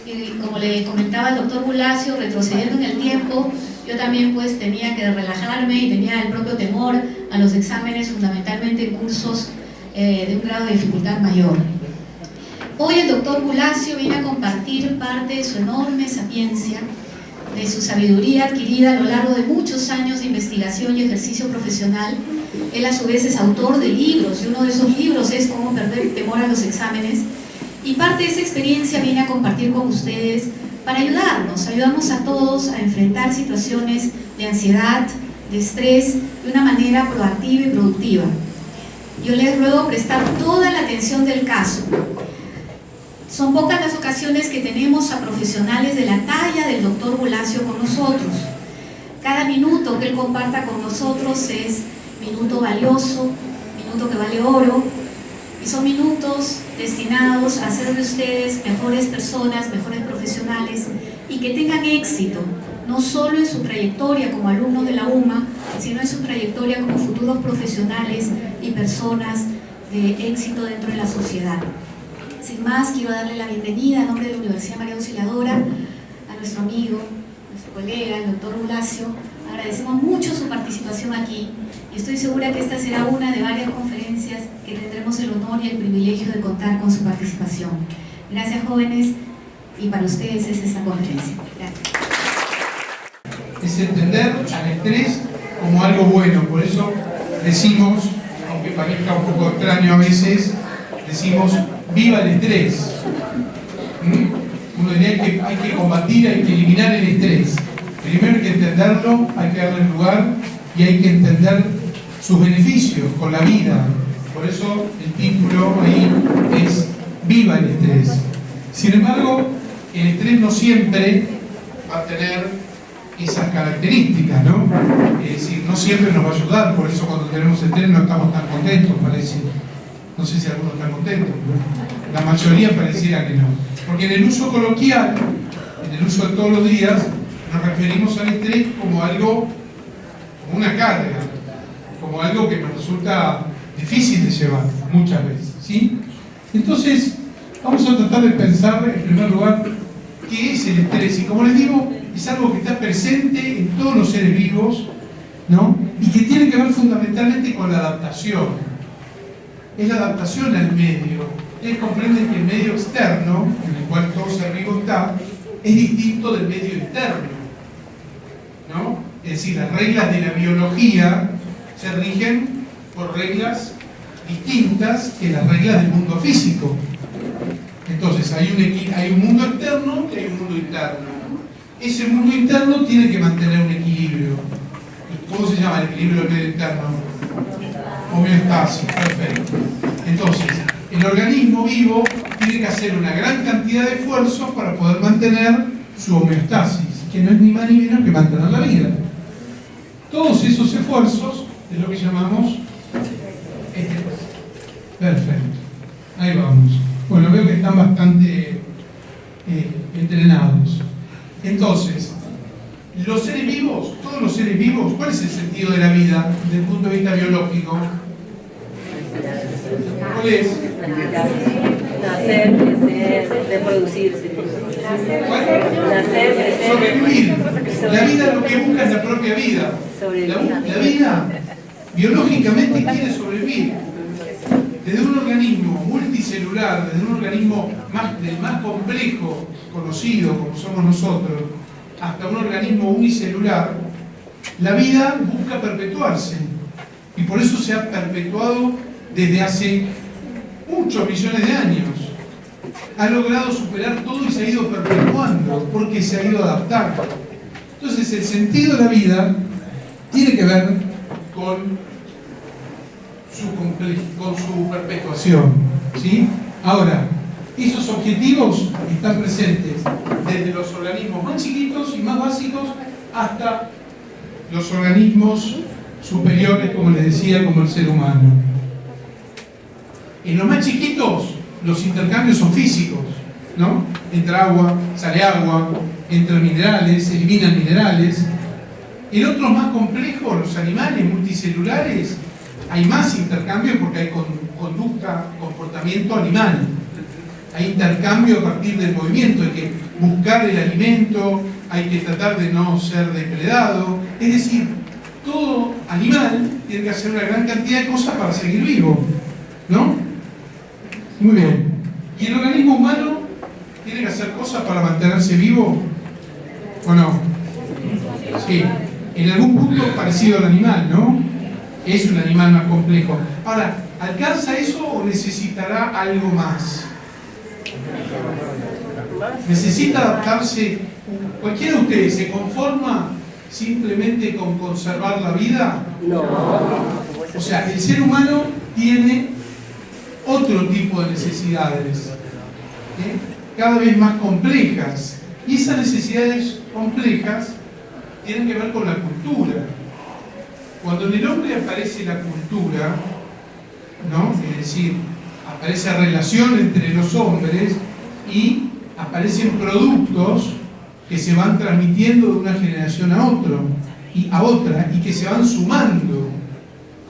Y como le comentaba el doctor Bulacio, retrocediendo en el tiempo, yo también pues tenía que relajarme y tenía el propio temor a los exámenes, fundamentalmente en cursos de un grado de dificultad mayor. Hoy el doctor Bulacio viene a compartir parte de su enorme sapiencia, de su sabiduría adquirida a lo largo de muchos años de investigación y ejercicio profesional. Él a su vez es autor de libros, y uno de esos libros es Cómo perder el temor a los exámenes, y parte de esa experiencia viene a compartir con ustedes para ayudarnos a todos a enfrentar situaciones de ansiedad, de estrés, de una manera proactiva y productiva. Yo les ruego prestar toda la atención del caso. Son pocas las ocasiones que tenemos a profesionales de la talla del doctor Bulacio con nosotros. Cada minuto que él comparta con nosotros es minuto valioso, minuto que vale oro, y son minutos destinados a hacer de ustedes mejores personas, mejores profesionales, y que tengan éxito, no solo en su trayectoria como alumnos de la UMA, sino en su trayectoria como futuros profesionales y personas de éxito dentro de la sociedad. Sin más, quiero darle la bienvenida en nombre de la Universidad María Auxiliadora a nuestro amigo, nuestro colega, el doctor Bulacio. Agradecemos mucho su participación aquí y estoy segura que esta será una de varias conferencias que tendremos el honor y el privilegio de contar con su participación. Gracias, jóvenes, y para ustedes es esta conferencia. Gracias. Es entender al estrés como algo bueno, por eso decimos, aunque parezca un poco extraño a veces, decimos ¡viva el estrés! Uno diría que hay que combatir, hay que eliminar el estrés. Primero hay que entenderlo, hay que darle lugar y hay que entender sus beneficios con la vida. Por eso el título ahí es ¡viva el estrés! Sin embargo, el estrés no siempre va a tener esas características, ¿no? Es decir, no siempre nos va a ayudar, por eso cuando tenemos estrés no estamos tan contentos, parece. No sé si algunos están contentos, ¿no? La mayoría pareciera que no. Porque en el uso coloquial, en el uso de todos los días, nos referimos al estrés como algo, como una carga, como algo que nos resulta difícil de llevar muchas veces, ¿sí? Entonces, vamos a tratar de pensar en primer lugar qué es el estrés. Y como les digo, es algo que está presente en todos los seres vivos, ¿no? Y que tiene que ver fundamentalmente con la adaptación. Es la adaptación al medio. Ustedes comprenden que el medio externo, en el cual todo ser vivo está, es distinto del medio interno, ¿no? Es decir, las reglas de la biología se rigen por reglas distintas que las reglas del mundo físico. Entonces hay un mundo externo y hay un mundo interno. Ese mundo interno tiene que mantener un equilibrio. ¿Cómo se llama el equilibrio del medio interno? Homeostasis, perfecto. Entonces, el organismo vivo tiene que hacer una gran cantidad de esfuerzos para poder mantener su homeostasis, que no es ni más ni menos que mantener la vida. Todos esos esfuerzos es lo que llamamos estrés. Perfecto. Ahí vamos. Bueno, veo que están bastante entrenados. Entonces, los seres vivos, todos los seres vivos, ¿cuál es el sentido de la vida desde el punto de vista biológico? ¿Cuál es? Nacer, crecer, reproducirse. Nacer, crecer. Sobrevivir. La vida lo que busca es la propia vida. La vida biológicamente quiere sobrevivir. Desde un organismo multicelular, desde un organismo del más complejo conocido como somos nosotros, hasta un organismo unicelular, la vida busca perpetuarse. Y por eso se ha perpetuado desde hace muchos millones de años. Ha logrado superar todo y se ha ido perpetuando porque se ha ido adaptando. Entonces el sentido de la vida tiene que ver con su perpetuación, ¿sí? Ahora, esos objetivos están presentes desde los organismos más chiquitos y más básicos hasta los organismos superiores, como les decía, como el ser humano. En los más chiquitos, los intercambios son físicos, ¿no? Entra agua, sale agua, entran minerales, se eliminan minerales. En otros más complejos, los animales multicelulares, hay más intercambios porque hay conducta, comportamiento animal. hay intercambio a partir del movimiento, hay que buscar el alimento, hay que tratar de no ser depredado. Es decir, todo animal tiene que hacer una gran cantidad de cosas para seguir vivo, ¿no? Muy bien. ¿Y el organismo humano tiene que hacer cosas para mantenerse vivo o no? Sí, en algún punto parecido al animal, ¿no? Es un animal más complejo. Ahora, ¿alcanza eso o necesitará algo más? ¿Necesita adaptarse? ¿Cualquiera de ustedes se conforma simplemente con conservar la vida? No. O sea, el ser humano tiene otro tipo de necesidades, cada vez más complejas. Y esas necesidades complejas tienen que ver con la cultura. Cuando en el hombre aparece la cultura, ¿no? Es decir, aparece la relación entre los hombres y aparecen productos que se van transmitiendo de una generación a otra y que se van sumando,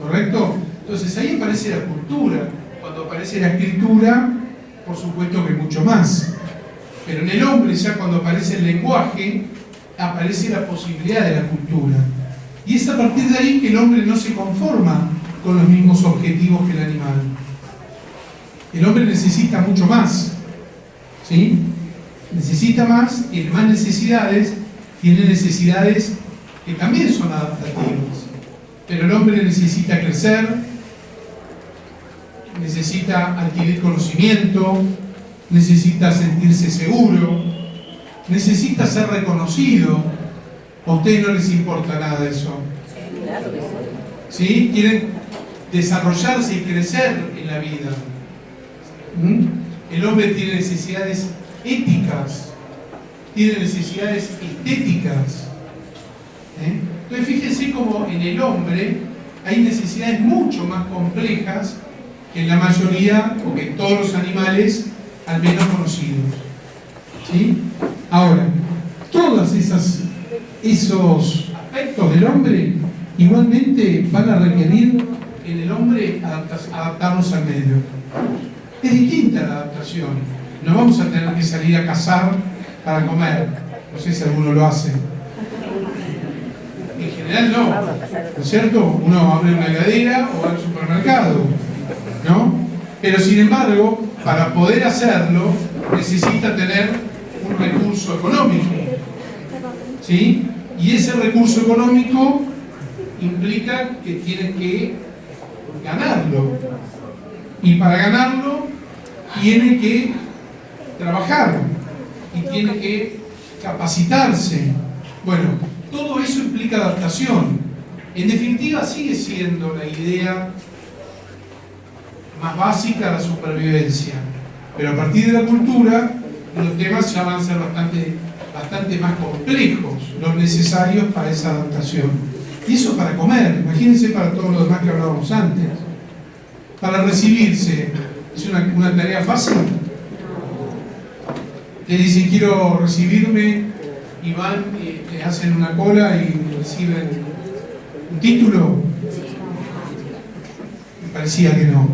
¿correcto? Entonces ahí aparece la cultura. Cuando aparece la escritura, por supuesto que mucho más. Pero en el hombre, ya cuando aparece el lenguaje, aparece la posibilidad de la cultura. Y es a partir de ahí que el hombre no se conforma con los mismos objetivos que el animal. El hombre necesita mucho más, ¿sí? Necesita más, tiene más necesidades, tiene necesidades que también son adaptativas. Pero el hombre necesita crecer, necesita adquirir conocimiento, necesita sentirse seguro, necesita ser reconocido. ¿A ustedes no les importa nada eso? ¿Sí? Quieren desarrollarse y crecer en la vida. El hombre tiene necesidades éticas, tiene necesidades estéticas. Entonces fíjense cómo en el hombre hay necesidades mucho más complejas que en la mayoría, o que en todos los animales, al menos conocidos. ¿Sí? Ahora, todos esos aspectos del hombre igualmente van a requerir en el hombre adaptarnos al medio. Es distinta la adaptación. No vamos a tener que salir a cazar para comer. No sé si alguno lo hace. En general no. ¿No es cierto? Uno abre una heladera o va al supermercado, ¿no? Pero sin embargo, para poder hacerlo, necesita tener un recurso económico, ¿sí? Y ese recurso económico implica que tiene que ganarlo. Y para ganarlo, tiene que trabajar y tiene que capacitarse. Bueno, todo eso implica adaptación. En definitiva, sigue siendo la idea más básica de la supervivencia, pero a partir de la cultura los temas ya van a ser bastante más complejos, los necesarios para esa adaptación. Y eso para comer, imagínense para todo lo demás que hablábamos antes. Para recibirse, ¿es una tarea fácil? Le dicen quiero recibirme y van y le hacen una cola y reciben un título. Me parecía que no.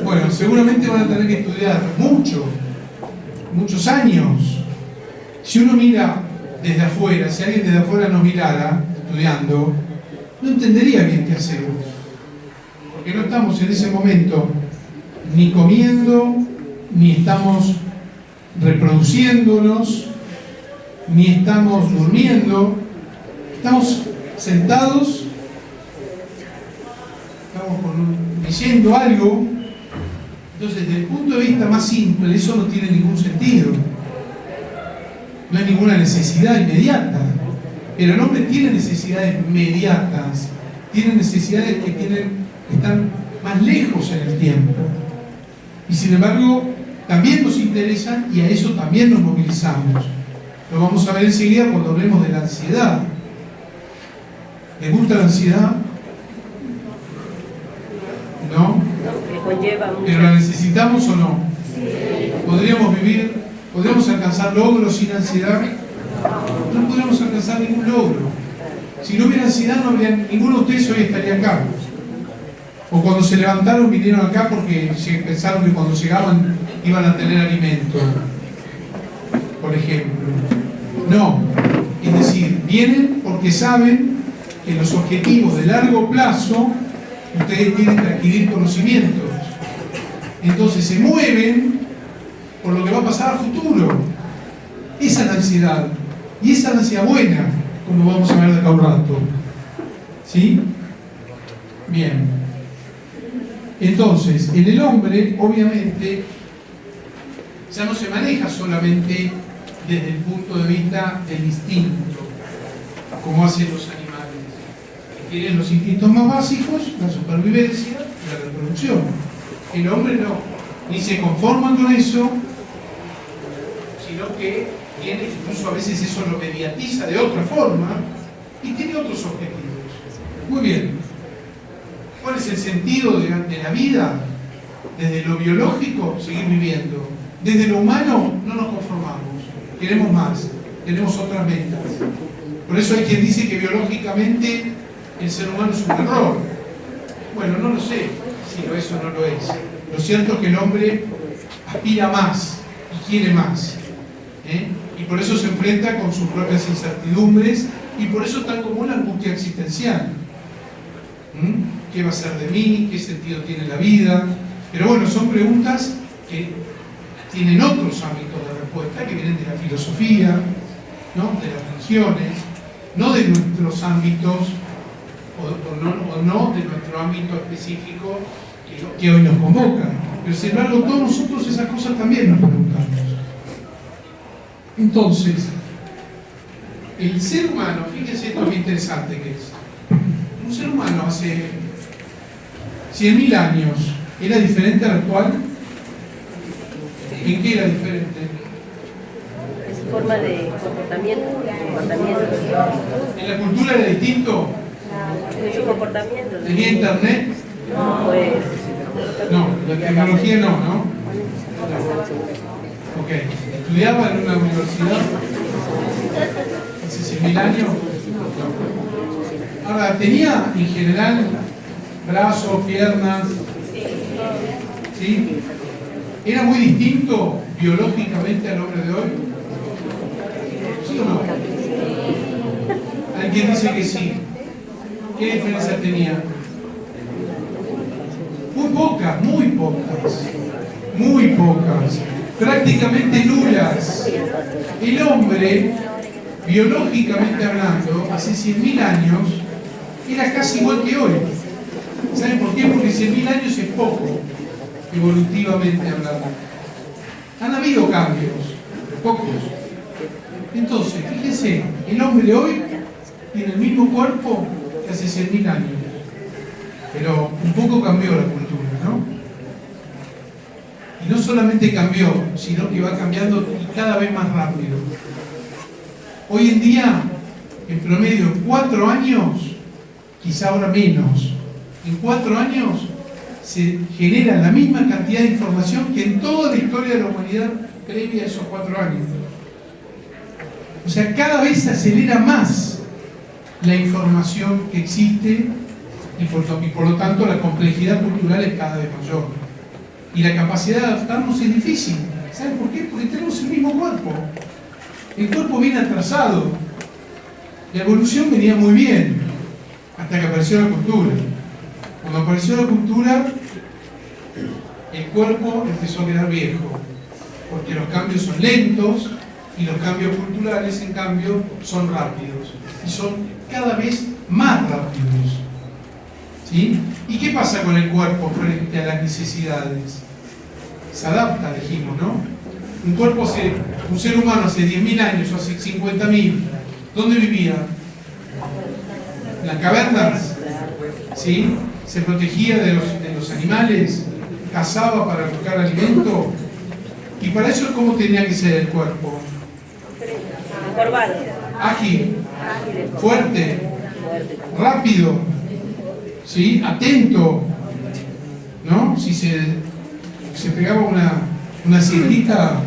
Bueno, seguramente van a tener que estudiar muchos años. Si uno mira desde afuera, si alguien desde afuera nos mirara estudiando, no entendería bien qué hacemos. Porque no estamos en ese momento ni comiendo, ni estamos reproduciéndonos, ni estamos durmiendo. Estamos sentados, estamos leyendo algo. Entonces, desde el punto de vista más simple, eso no tiene ningún sentido. No hay ninguna necesidad inmediata. Pero el hombre tiene necesidades inmediatas, tiene necesidades que están más lejos en el tiempo. Y sin embargo, también nos interesan y a eso también nos movilizamos. Lo vamos a ver enseguida cuando hablemos de la ansiedad. ¿Les gusta la ansiedad? ¿No? ¿Pero la necesitamos o no? ¿Podríamos alcanzar logros sin ansiedad? No podríamos alcanzar ningún logro. Si no hubiera ansiedad, ninguno de ustedes hoy estaría acá. O cuando se levantaron vinieron acá porque pensaron que cuando llegaban iban a tener alimento, por ejemplo. No, es decir, vienen porque saben que los objetivos de largo plazo ustedes tienen que adquirir conocimientos. Entonces se mueven por lo que va a pasar a futuro. Esa es la ansiedad. Y esa es la ansiedad buena, como vamos a ver de acá un rato. ¿Sí? Bien. Entonces, en el hombre, obviamente, ya no se maneja solamente desde el punto de vista del instinto, como hacen los animales. Tienen los instintos más básicos, la supervivencia y la reproducción. El hombre no, ni se conforman con eso, sino que tiene, incluso a veces eso lo mediatiza de otra forma y tiene otros objetivos. Muy bien. ¿Cuál es el sentido de la vida? Desde lo biológico, seguir viviendo. Desde lo humano, no nos conformamos. Queremos más, tenemos otras metas. Por eso hay quien dice que biológicamente el ser humano es un error. Bueno, no lo sé si lo es o no lo es. Lo cierto es que el hombre aspira más y quiere más. Y por eso se enfrenta con sus propias incertidumbres y por eso está como la angustia existencial. ¿Qué va a ser de mí? ¿Qué sentido tiene la vida? Pero bueno, son preguntas que tienen otros ámbitos de respuesta que vienen de la filosofía, ¿no? De las religiones, no de nuestros ámbitos o no de nuestro ámbito específico que hoy nos convoca. Pero sin embargo, todos nosotros esas cosas también nos preguntamos. Entonces, el ser humano, fíjense esto es muy interesante que es. Un ser humano hace 100.000 años era diferente al actual. ¿En qué era diferente? En su forma de comportamiento. ¿En la cultura era distinto? En su comportamiento. ¿Tenía internet? No, pues. No, la tecnología no. Ok. ¿Estudiaba en una universidad hace 100.000 años? No. Ahora, ¿tenía en general brazos, piernas? ¿Sí? ¿Era muy distinto biológicamente al hombre de hoy? ¿Sí o no? Hay quien dice que sí. ¿Qué diferencia tenía? Muy pocas, prácticamente nulas. El hombre, biológicamente hablando, hace 100.000 años, era casi igual que hoy. ¿Saben por qué? Porque 100.000 años es poco, evolutivamente hablando. Han habido cambios, pocos. Entonces, fíjense, el hombre hoy tiene el mismo cuerpo que hace 100.000 años. Pero un poco cambió la cultura, ¿no? Y no solamente cambió, sino que va cambiando y cada vez más rápido. Hoy en día, en promedio, en 4 años, quizá ahora menos, en 4 años se genera la misma cantidad de información que en toda la historia de la humanidad previa a esos 4 años. O sea, cada vez se acelera más la información que existe y por lo tanto la complejidad cultural es cada vez mayor. Y la capacidad de adaptarnos es difícil. ¿Saben por qué? Porque tenemos el mismo cuerpo. El cuerpo viene atrasado. La evolución venía muy bien, hasta que apareció la cultura. Cuando apareció la cultura, el cuerpo empezó a quedar viejo, porque los cambios son lentos y los cambios culturales, en cambio, son rápidos. Y son cada vez más rápidos. ¿Sí? ¿Y qué pasa con el cuerpo frente a las necesidades? Se adapta, dijimos, ¿no? Un ser humano hace 10.000 años, hace 50.000, ¿dónde vivía? ¿En las cavernas? ¿Sí? Se protegía de los animales, cazaba para buscar alimento. Y para eso, ¿cómo tenía que ser el cuerpo? Ágil, fuerte, rápido, ¿sí? Atento, ¿no? Si se pegaba una siestita,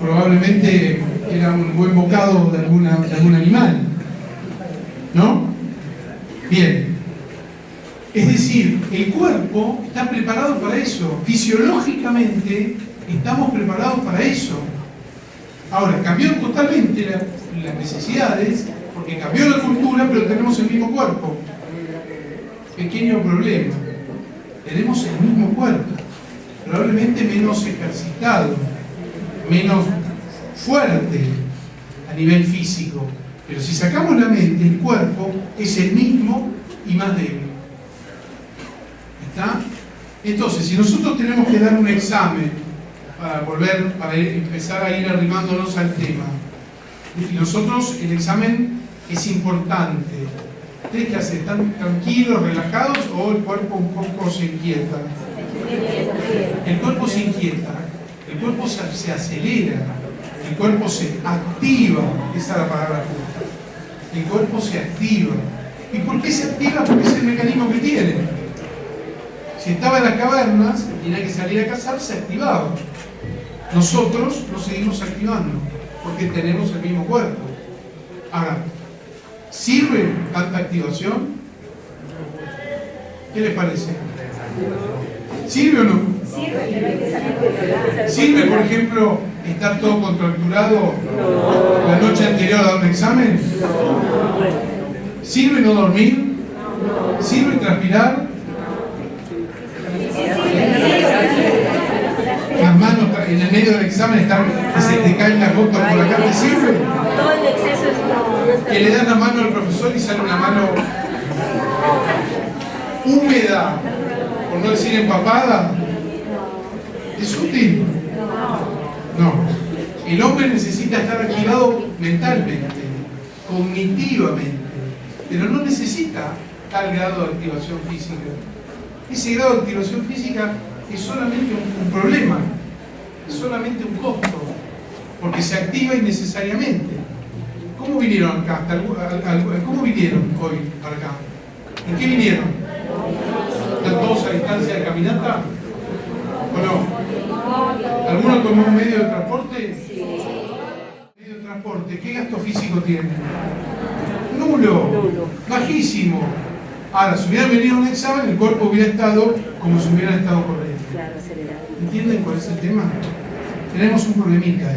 probablemente era un buen bocado de algún animal, ¿no? Bien. Es decir, el cuerpo está preparado para eso. Fisiológicamente estamos preparados para eso. Ahora, cambió totalmente las necesidades, porque cambió la cultura, pero tenemos el mismo cuerpo. Pequeño problema. Tenemos el mismo cuerpo, probablemente menos ejercitado, menos fuerte a nivel físico. Pero si sacamos la mente, el cuerpo es el mismo y más débil. ¿Está? Entonces, si nosotros tenemos que dar un examen para empezar a ir arrimándonos al tema, y nosotros el examen es importante. ¿Ustedes qué hacen? ¿Están tranquilos, relajados o el cuerpo un poco se inquieta? El cuerpo se inquieta, el cuerpo se acelera, el cuerpo se activa, esa es la palabra justa. El cuerpo se activa. ¿Y por qué se activa? Porque es el mecanismo que tiene. Si estaba en las cavernas, tenía que salir a cazar, se activaba. Nosotros nos seguimos activando, porque tenemos el mismo cuerpo. Ahora, ¿sirve tanta activación? ¿Qué les parece? ¿Sirve o no? ¿Sirve, por ejemplo, estar todo contracturado la noche anterior a dar un examen? ¿Sirve no dormir? ¿Sirve transpirar? Las manos en el medio del examen están que se te caen las gotas por acá, ¿te sirve? Todo el exceso es Que le das la mano al profesor y sale una mano húmeda, por no decir empapada. ¿Es útil? No. El hombre necesita estar activado mentalmente, cognitivamente, pero no necesita tal grado de activación física. Ese grado de activación física es solamente un problema, es solamente un costo, porque se activa innecesariamente. ¿Cómo vinieron acá? ¿Cómo vinieron hoy para acá? ¿En qué vinieron? ¿Están todos a distancia de caminata? ¿O no? ¿Alguno tomó un medio de transporte? Sí. ¿Medio de transporte? ¿Qué gasto físico tiene? Nulo. Bajísimo. Ahora, si hubieran venido a un examen, el cuerpo hubiera estado como si hubieran estado corriendo. claro, acelerado. ¿Entienden cuál es el tema? Tenemos un problemita.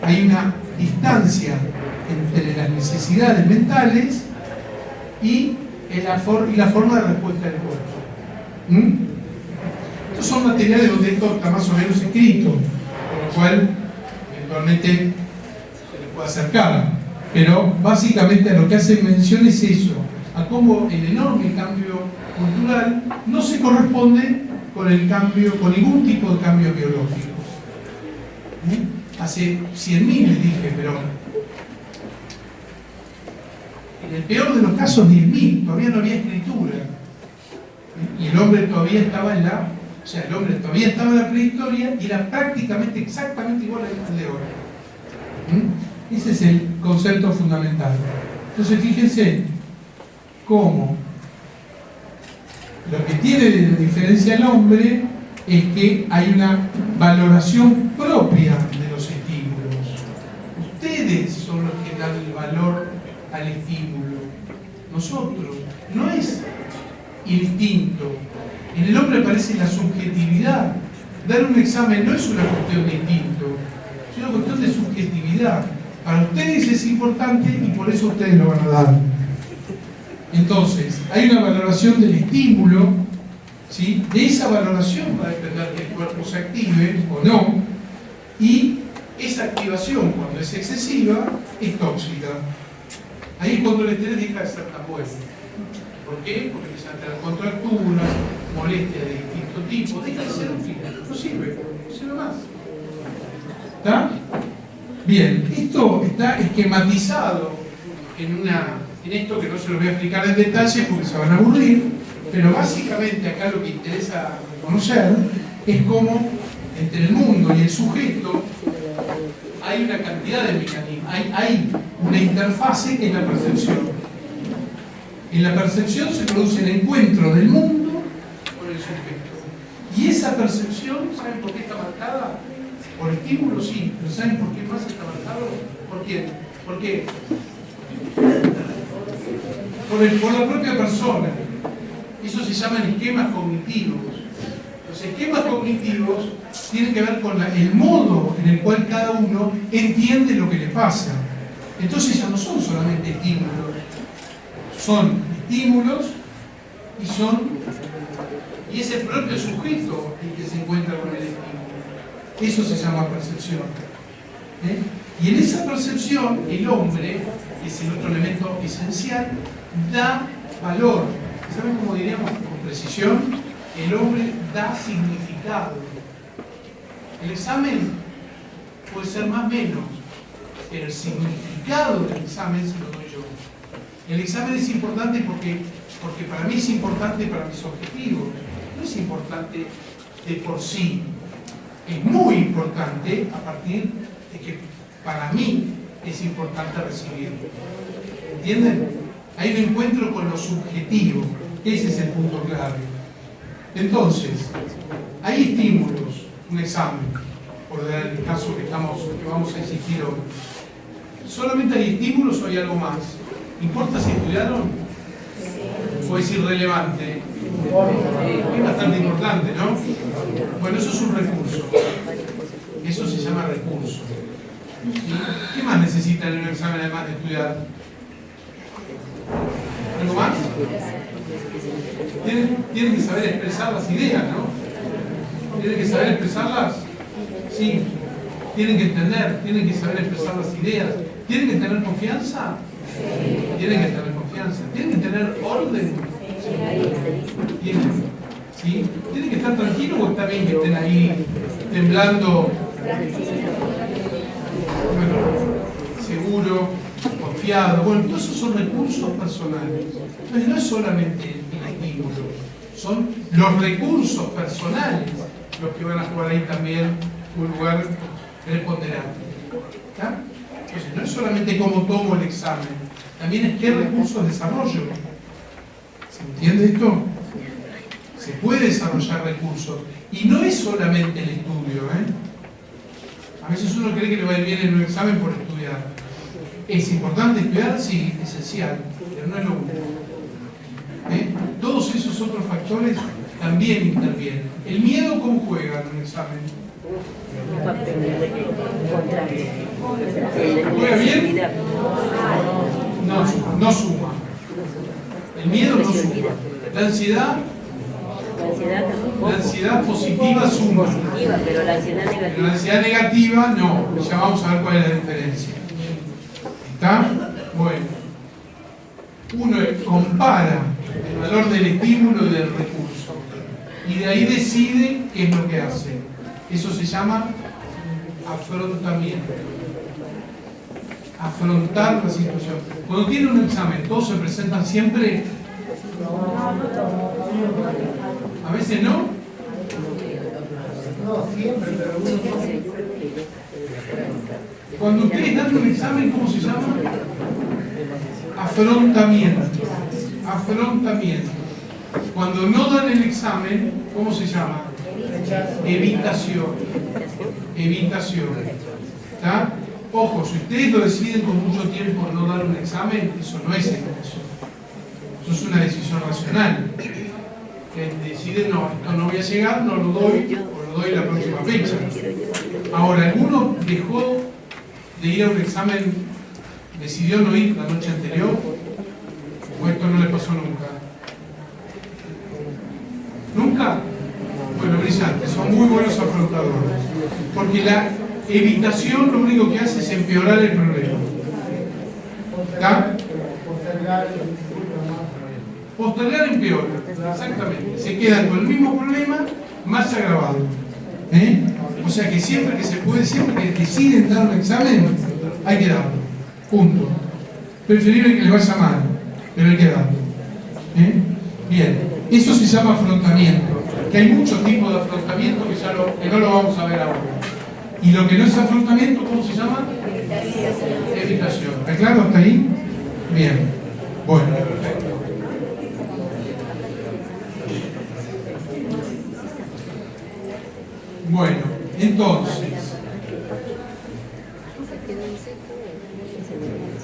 Hay una distancia entre las necesidades mentales y la forma de respuesta del cuerpo. Estos son materiales donde esto está más o menos escrito, por lo cual eventualmente se le puede acercar. Pero básicamente a lo que hacen mención es eso, a cómo el enorme cambio cultural no se corresponde con el cambio, con ningún tipo de cambios biológicos. Hace 100.000 les dije, pero en el peor de los casos 10.000, todavía no había escritura. Y el hombre todavía estaba en la prehistoria y era prácticamente exactamente igual al de ahora. Ese es el concepto fundamental. Entonces fíjense cómo lo que tiene de diferencia al hombre es que hay una valoración propia de los estímulos. Ustedes son los que dan el valor al estímulo. Nosotros. No es instinto. En el hombre aparece la subjetividad. Dar un examen no es una cuestión de instinto, es una cuestión de subjetividad. Para ustedes es importante y por eso ustedes lo van a dar. Entonces, hay una valoración del estímulo, ¿sí? De esa valoración va a depender que el cuerpo se active o no, y esa activación, cuando es excesiva, es tóxica. Ahí es cuando el estrés deja de ser tan bueno. ¿Por qué? Porque empiezan a tener contracturas, molestias de distinto tipo, deja de ser útil, no sirve más. ¿Está? Bien, esto está esquematizado en esto que no se lo voy a explicar en detalle porque se van a aburrir, pero básicamente acá lo que interesa conocer es cómo entre el mundo y el sujeto hay una cantidad de mecanismos, hay una interfase que es la percepción. En la percepción se produce el encuentro del mundo con el sujeto. Y esa percepción, ¿saben por qué está marcada? Por estímulos, sí, pero ¿saben por qué más está marcado? ¿Por quién? ¿Por qué? Por la propia persona. Eso se llaman esquemas cognitivos. Los esquemas cognitivos tiene que ver con el modo en el cual cada uno entiende lo que le pasa. Entonces ya no son solamente estímulos, son estímulos y es el propio sujeto el que se encuentra con el estímulo. Eso se llama percepción. Y en esa percepción el hombre, que es el otro elemento esencial, da valor. ¿Saben cómo diríamos con precisión? El hombre da significado. El examen puede ser más o menos, pero el significado del examen se lo doy yo. El examen es importante porque para mí es importante para mis objetivos. No es importante de por sí. Es muy importante a partir de que para mí es importante recibirlo. ¿Entienden? Ahí me encuentro con lo subjetivo. Ese es el punto clave. Entonces, hay estímulos, un examen, por dar el caso que vamos a insistir hoy. ¿Solamente hay estímulos o hay algo más? ¿Importa si estudiaron? ¿O es irrelevante? Es bastante importante, ¿no? Bueno, eso es un recurso. Eso se llama recurso. ¿Sí? ¿Qué más necesitan en un examen además de estudiar? ¿Algo más? Tienen que saber expresar las ideas, ¿no? ¿Tienen que saber expresarlas? Sí. ¿Tienen que entender? ¿Tienen que saber expresar las ideas? ¿Tienen que tener confianza? Tienen que tener confianza. ¿Tienen que tener orden? ¿Tienen? ¿Sí? ¿Tienen que estar tranquilos o está bien que estén ahí temblando? Bueno, seguro, confiado. Bueno, todos esos son recursos personales. Entonces no es solamente el estímulo, son los recursos personales los que van a jugar ahí también un lugar preponderante. ¿Está? Entonces no es solamente cómo tomo el examen, también es qué recursos desarrollo. ¿Se entiende esto? Se puede desarrollar recursos. Y no es solamente el estudio, A veces uno cree que le va a ir bien en un examen por estudiar. ¿Es importante estudiar? Sí, esencial, pero no es lo único. Todos esos otros factores también intervienen. ¿El miedo cómo juega en un examen? ¿Juega bien? No suma. El miedo no suma. La ansiedad positiva suma. Pero la ansiedad negativa. Pero la ansiedad negativa no. Ya vamos a ver cuál es la diferencia. ¿Está? Bueno. Uno compara el valor del estímulo y del recurso. Y de ahí decide qué es lo que hace. Eso se llama afrontamiento. Afrontar la situación. Cuando tiene un examen, todos se presentan siempre. A veces no. No, siempre, pero cuando ustedes dan un examen, ¿cómo se llama? Afrontamiento. Afrontamiento. Cuando no dan el examen, ¿cómo se llama? Evitación. Evitación. ¿Está? Ojo, si ustedes lo deciden con mucho tiempo no dar un examen, eso no es evitación. Eso es una decisión racional. Que deciden, no, esto no voy a llegar, no lo doy, o lo doy la próxima fecha. Ahora, ¿alguno dejó de ir a un examen, decidió no ir la noche anterior? ¿O esto no le pasó nunca? ¿Nunca? Bueno, brillante, son muy buenos afrontadores. Porque la evitación lo único que hace es empeorar el problema. ¿Está? Postergar empeora, exactamente. Se quedan con el mismo problema, más agravado. O sea que siempre que se puede, siempre que deciden dar un examen, hay que darlo. Punto. Preferible que le vaya mal, pero hay que darlo. Bien, eso se llama afrontamiento. Que hay muchos tipos de afrontamiento que no lo vamos a ver ahora. Y lo que no es afrontamiento, ¿cómo se llama? Evitación. ¿Está claro hasta ahí? Bien. Bueno, perfecto. Bueno, entonces,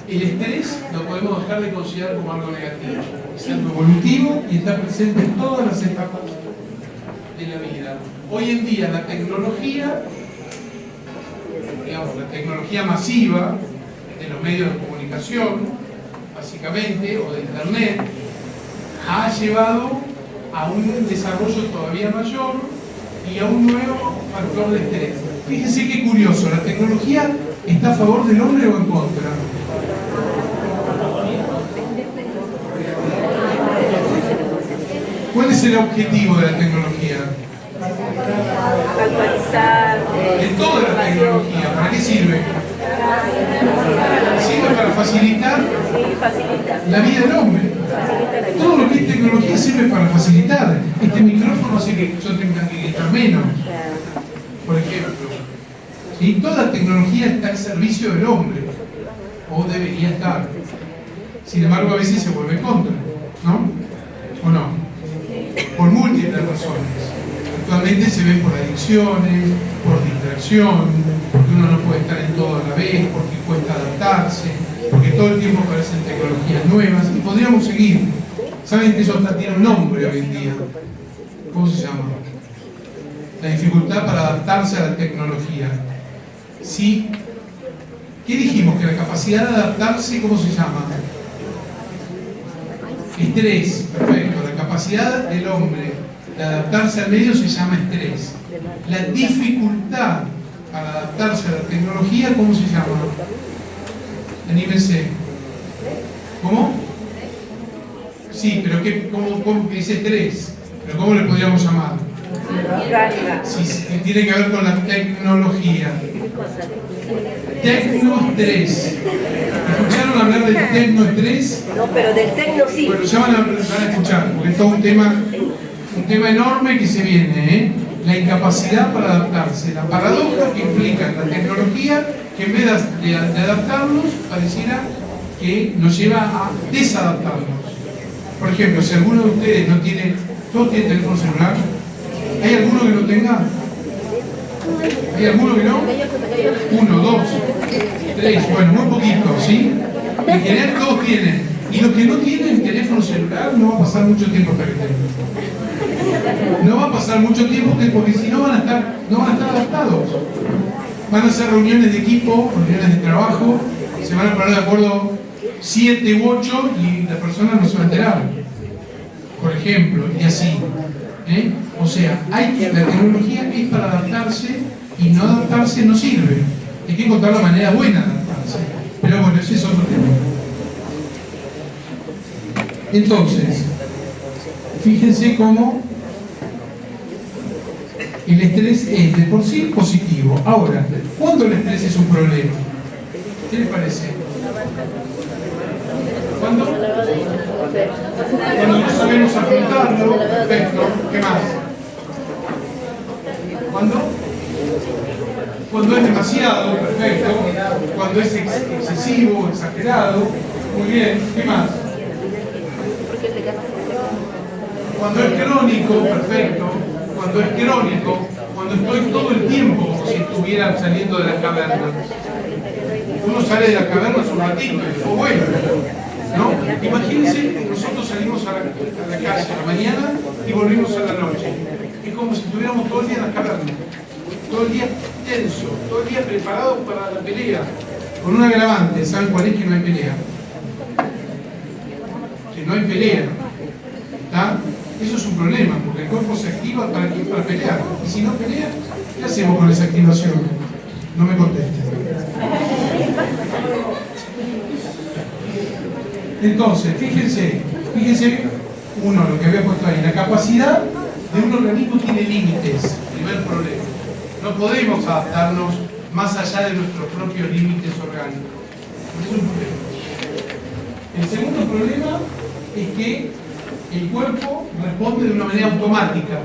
el estrés lo podemos dejar de considerar como algo negativo. Es algo evolutivo y está presente en todas las etapas de la vida. Hoy en día la tecnología, digamos, la tecnología masiva de los medios de comunicación, básicamente, o de internet, ha llevado a un desarrollo todavía mayor y a un nuevo factor de estrés. Fíjense qué curioso, ¿la tecnología está a favor del hombre o en contra? ¿Cuál es el objetivo de la tecnología? Actualizar. De toda la tecnología, ¿para qué sirve? Sirve para facilitar la vida del hombre. Todo lo que es tecnología sirve para facilitar. Este micrófono hace que yo tenga que gritar menos, por ejemplo. ¿Sí? Toda tecnología está al servicio del hombre, o debería estar. Sin embargo, a veces se vuelve en contra, ¿no? ¿O no? Por múltiples razones. Actualmente se ven por adicciones, por distracción, porque uno no puede estar en todo a la vez, porque cuesta adaptarse, porque todo el tiempo aparecen tecnologías nuevas, y podríamos seguir. ¿Saben que eso hasta tiene un nombre hoy en día? ¿Cómo se llama? La dificultad para adaptarse a la tecnología. ¿Sí? ¿Qué dijimos? Que la capacidad de adaptarse, ¿cómo se llama? Estrés, perfecto. La capacidad del hombre de adaptarse al medio se llama estrés. La dificultad para adaptarse a la tecnología, ¿cómo se llama? Anímense. ¿Cómo? Sí, pero ¿cómo es estrés? ¿Pero cómo le podríamos llamar? Sí, tiene que ver con la tecnología. Tecnoestrés. ¿Escucharon hablar del tecnoestrés? No, pero del tecno sí. Bueno, ya van a escuchar, porque es todo un tema enorme que se viene, ¿eh? La incapacidad para adaptarse, la paradoja que implica la tecnología, que en vez de adaptarnos, pareciera que nos lleva a desadaptarnos. Por ejemplo, si alguno de ustedes no tiene, ¿todos tienen teléfono celular? ¿Hay alguno que no tenga? ¿Hay alguno que no? 1, 2, 3, bueno, muy poquito, ¿sí? En general todos tienen. Y los que no tienen teléfono celular no va a pasar mucho tiempo hasta que tengan. No va a pasar mucho tiempo porque si no van a estar adaptados. Van a hacer reuniones de equipo, reuniones de trabajo, se van a poner de acuerdo 7 u 8 y la persona no se va a enterar. Por ejemplo, y así. O sea, la tecnología es para adaptarse y no adaptarse no sirve. Hay que encontrar la manera buena de adaptarse. Pero bueno, ese es otro tema. Entonces, fíjense cómo el estrés es de por sí positivo. Ahora, ¿cuándo el estrés es un problema? ¿Qué les parece? ¿Cuándo? Cuando no sabemos afrontarlo, perfecto. ¿Qué más? ¿Cuándo? Cuando es demasiado, perfecto. Cuando es excesivo, exagerado, muy bien. ¿Qué más? Cuando es crónico, perfecto. Cuando es crónico, cuando estoy todo el tiempo como si estuviera saliendo de la caverna. Uno sale de la caverna un ratito y dijo, bueno, ¿no? Imagínense, nosotros salimos a la calle a la mañana y volvimos a la noche. Es como si estuviéramos todo el día en la caverna. Todo el día tenso, todo el día preparado para la pelea. Con un agravante, ¿saben cuál es? Que no hay pelea. Que no hay pelea. ¿Está? Eso es un problema, porque el cuerpo se activa ¿para qué? Para pelear. Y si no pelea, ¿qué hacemos con esa activación? No me contesten. Entonces, fíjense, uno, lo que había puesto ahí, la capacidad de un organismo tiene límites, primer problema. No podemos adaptarnos más allá de nuestros propios límites orgánicos. Es un problema. El segundo problema es que el cuerpo responde de una manera automática.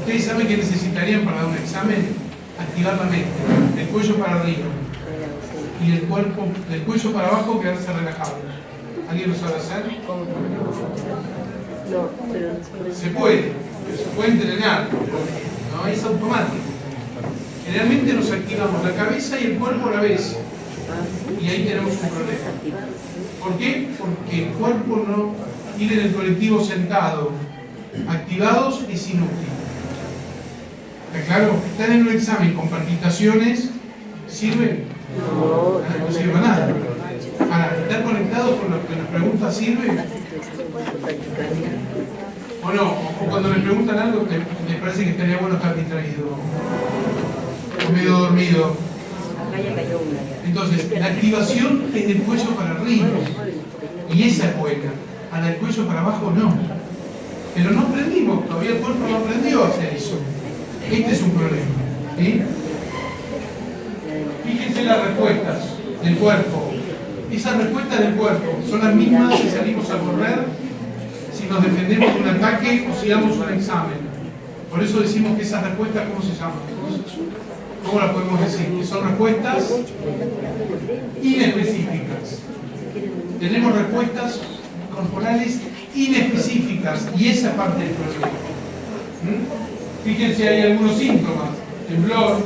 Ustedes saben que necesitarían para dar un examen activar la mente, del cuello para arriba y el cuerpo del cuello para abajo quedarse relajados. ¿Alguien lo sabe hacer? No, pero se puede entrenar, no es automático. Generalmente nos activamos la cabeza y el cuerpo a la vez y ahí tenemos un problema. ¿Por qué? Porque el cuerpo no ir en el colectivo sentado, activados es inútil. ¿Está claro? Estar en un examen con palpitaciones, ¿sirve? No sirve a nada. Para estar conectados con lo que nos pregunta, ¿sirve? O no, o cuando les preguntan algo, les parece que estaría bueno estar distraído, o medio dormido. Entonces, la activación es del cuello para arriba, y esa es buena. A la del cuello para abajo no. Pero no aprendimos, todavía el cuerpo no aprendió a hacer eso. Este es un problema. ¿Sí? Fíjense las respuestas del cuerpo. Esas respuestas del cuerpo son las mismas si salimos a correr, si nos defendemos de un ataque o si damos un examen. Por eso decimos que esas respuestas, ¿cómo se llaman? ¿Cómo las podemos decir? Que son respuestas inespecíficas. Tenemos respuestas corporales inespecíficas y esa es parte del problema. Fíjense, hay algunos síntomas: temblor,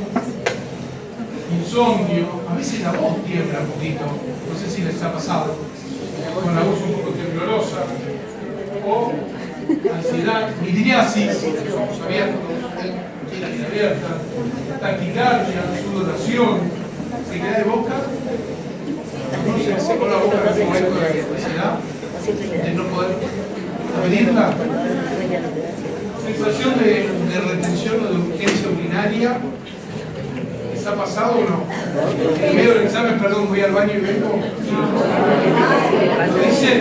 insomnio, a veces la voz tiembla un poquito, no sé si les ha pasado, con la voz un poco temblorosa, o ansiedad, midriasis, los ojos abiertos, la nariz abierta, taquicardia, sudoración, sequedad de boca, no se secó la boca en el momento de la electricidad, de no poder abrirla, sensación de retención o de urgencia urinaria. ¿Les ha pasado o no? En medio del examen, perdón, voy al baño y vengo. ¿Lo dicen?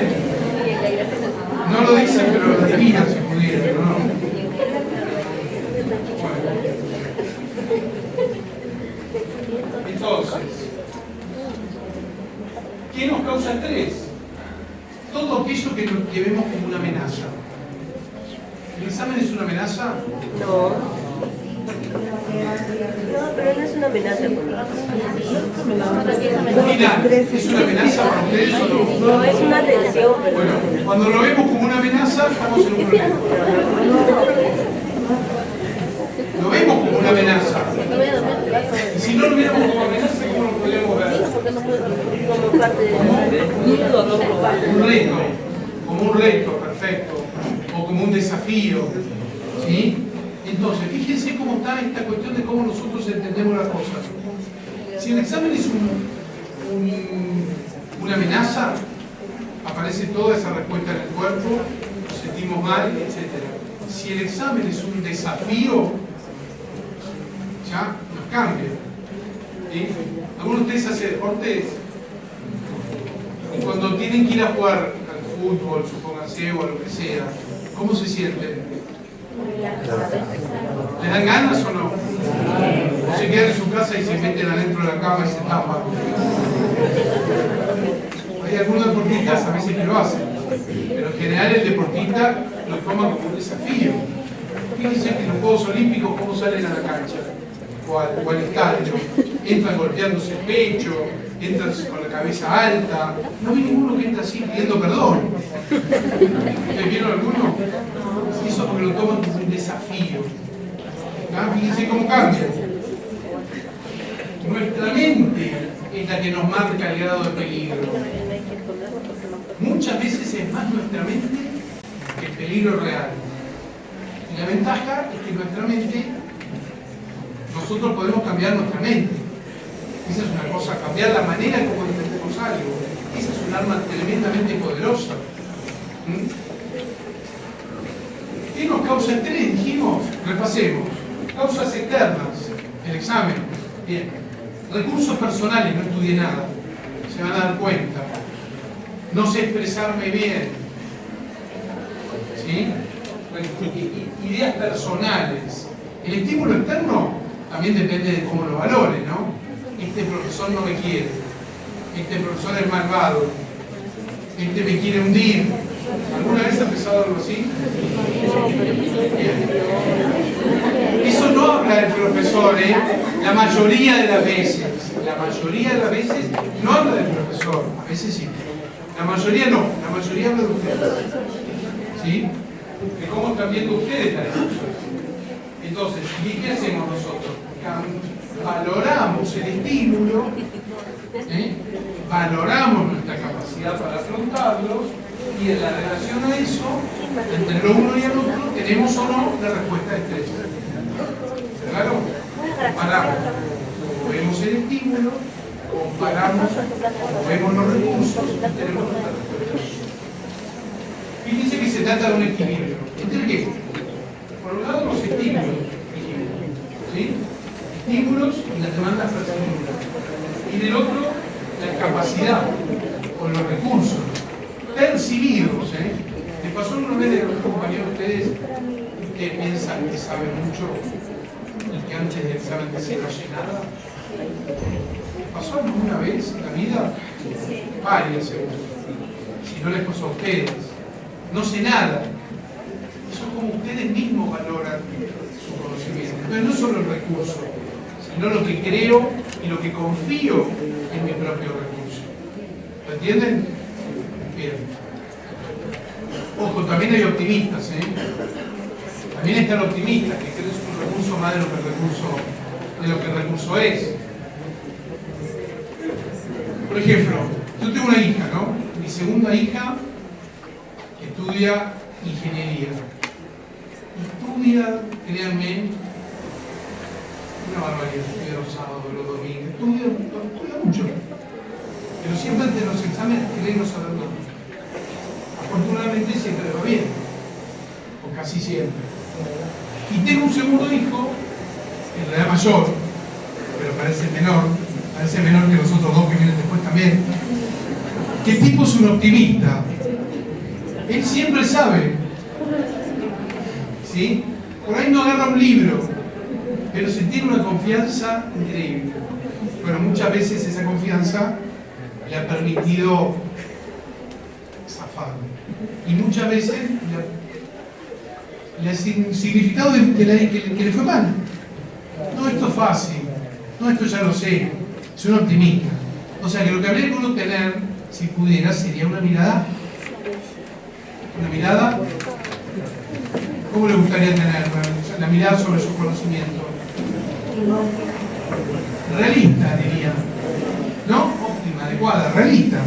No lo dicen, pero lo adivinan si pudieran, ¿no? Bueno. Entonces, ¿qué nos causa estrés? Todo aquello que vemos como una amenaza. ¿El examen es una amenaza? No. No, pero no es una amenaza. Final, ¿es una amenaza para ustedes o no? No, es una tensión. Bueno, cuando lo vemos como una amenaza, estamos en un problema. Lo vemos como una amenaza. Y si no lo viéramos como amenaza, ¿cómo lo podríamos ver? Como parte de Un reto, como un reto, perfecto. O como un desafío. ¿Sí? Entonces, fíjense cómo está esta cuestión de cómo nosotros entendemos las cosas. Si el examen es una amenaza, aparece toda esa respuesta en el cuerpo, nos sentimos mal, etc. Si el examen es un desafío, ya nos cambia. ¿Sí? ¿Alguno de ustedes hace deportes? Y cuando tienen que ir a jugar al fútbol, supónganse, o a lo que sea, ¿cómo se sienten? ¿Les dan ganas o no? ¿O se quedan en su casa y se meten adentro de la cama y se tapan? Hay algunos deportistas a veces que lo hacen, pero en general el deportista lo toma como un desafío. Fíjense que en los Juegos Olímpicos, ¿cómo salen a la cancha? O al estadio. Entran golpeándose el pecho, entran con la cabeza alta. No vi ninguno que entra así pidiendo perdón. ¿Ustedes vieron alguno? Eso porque lo toman como un desafío. ¿Ah? Fíjense cómo cambia. Nuestra mente es la que nos marca el grado de peligro. Muchas veces es más nuestra mente que el peligro real. Y la ventaja es que nuestra mente, nosotros podemos cambiar nuestra mente. Esa es una cosa, cambiar la manera como entendemos algo. Esa es un arma tremendamente poderosa. ¿Qué nos causa estrés? Dijimos, repasemos. Causas externas, el examen. Bien. Recursos personales, no estudié nada. Se van a dar cuenta. No sé expresarme bien. ¿Sí? Ideas personales. El estímulo externo también depende de cómo lo valore, ¿no? Este profesor no me quiere. Este profesor es malvado. Este me quiere hundir. ¿Alguna vez ha empezado algo así? Eso no habla del profesor, ¿eh? La mayoría de las veces. La mayoría de las veces no habla del profesor. A veces sí. La mayoría no. La mayoría habla de ustedes. ¿Sí? De cómo están viendo ustedes la discusión. Entonces, ¿qué hacemos nosotros? Valoramos el estímulo, valoramos nuestra capacidad para afrontarlo, y en la relación a eso, entre lo uno y el otro, tenemos o no la respuesta de estrés. ¿Verdad? comparamos cómo vemos el estímulo, comparamos cómo vemos los recursos y tenemos nuestra respuesta. Fíjense que se trata de un equilibrio. ¿Entre qué? Por un lado los estímulos, ¿sí? Estímulos y las demandas percibidas. Y del otro, la capacidad o los recursos percibidos. ¿Les pasó alguna vez de los compañeros de ustedes que piensan que saben mucho y que antes del examen dicen no sé nada? ¿Pasó alguna vez en la vida? Varias seguro. Si no les pasó a ustedes. No sé nada. Eso es como ustedes mismos valoran su conocimiento. Pero no solo el recurso, sino lo que creo y lo que confío en mi propio recurso. ¿Lo entienden? Bien. Ojo, también hay optimistas, También está el optimista, que cree que es un recurso más de lo que el recurso es. Por ejemplo, yo tengo una hija, ¿no? Mi segunda hija estudia ingeniería. Estudia, créanme, una barbaridad. Estudia los sábados, los domingos. Estudia mucho. Pero siempre ante los exámenes cree no saber nada. Afortunadamente siempre le va bien. O casi siempre. Y tengo un segundo hijo, en realidad mayor, pero parece menor que los otros dos que vienen después también. Que el tipo es un optimista. Él siempre sabe. ¿Sí? Por ahí no agarra un libro, pero se tiene una confianza increíble. Pero muchas veces esa confianza le ha permitido zafar. Y muchas veces le ha significado que le fue mal. No, esto es fácil. No, esto ya lo sé. Soy un optimista. O sea que lo que habría que uno tener, si pudiera, sería una mirada. Una mirada. ¿Cómo le gustaría tener? La mirada sobre su conocimiento. Realista, diría. ¿No? Óptima, adecuada, realista.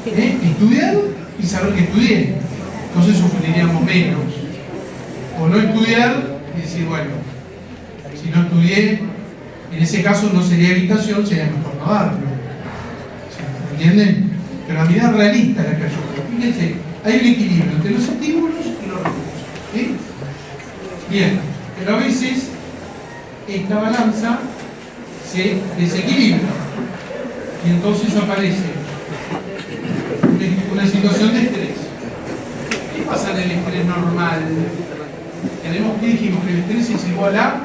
Estudiar y saber que estudié. Entonces sufriríamos menos. O no estudiar y decir, bueno, si no estudié, en ese caso no sería evitación, sería mejor no darlo. ¿Entienden? Pero la mirada realista es la que ayuda. Fíjense, hay un equilibrio entre los estímulos y los recursos. ¿Sí? Bien, pero a veces esta balanza se desequilibra y entonces aparece una situación de estrés. ¿Qué pasa en el estrés normal? ¿Qué dijimos? Que el estrés es igual a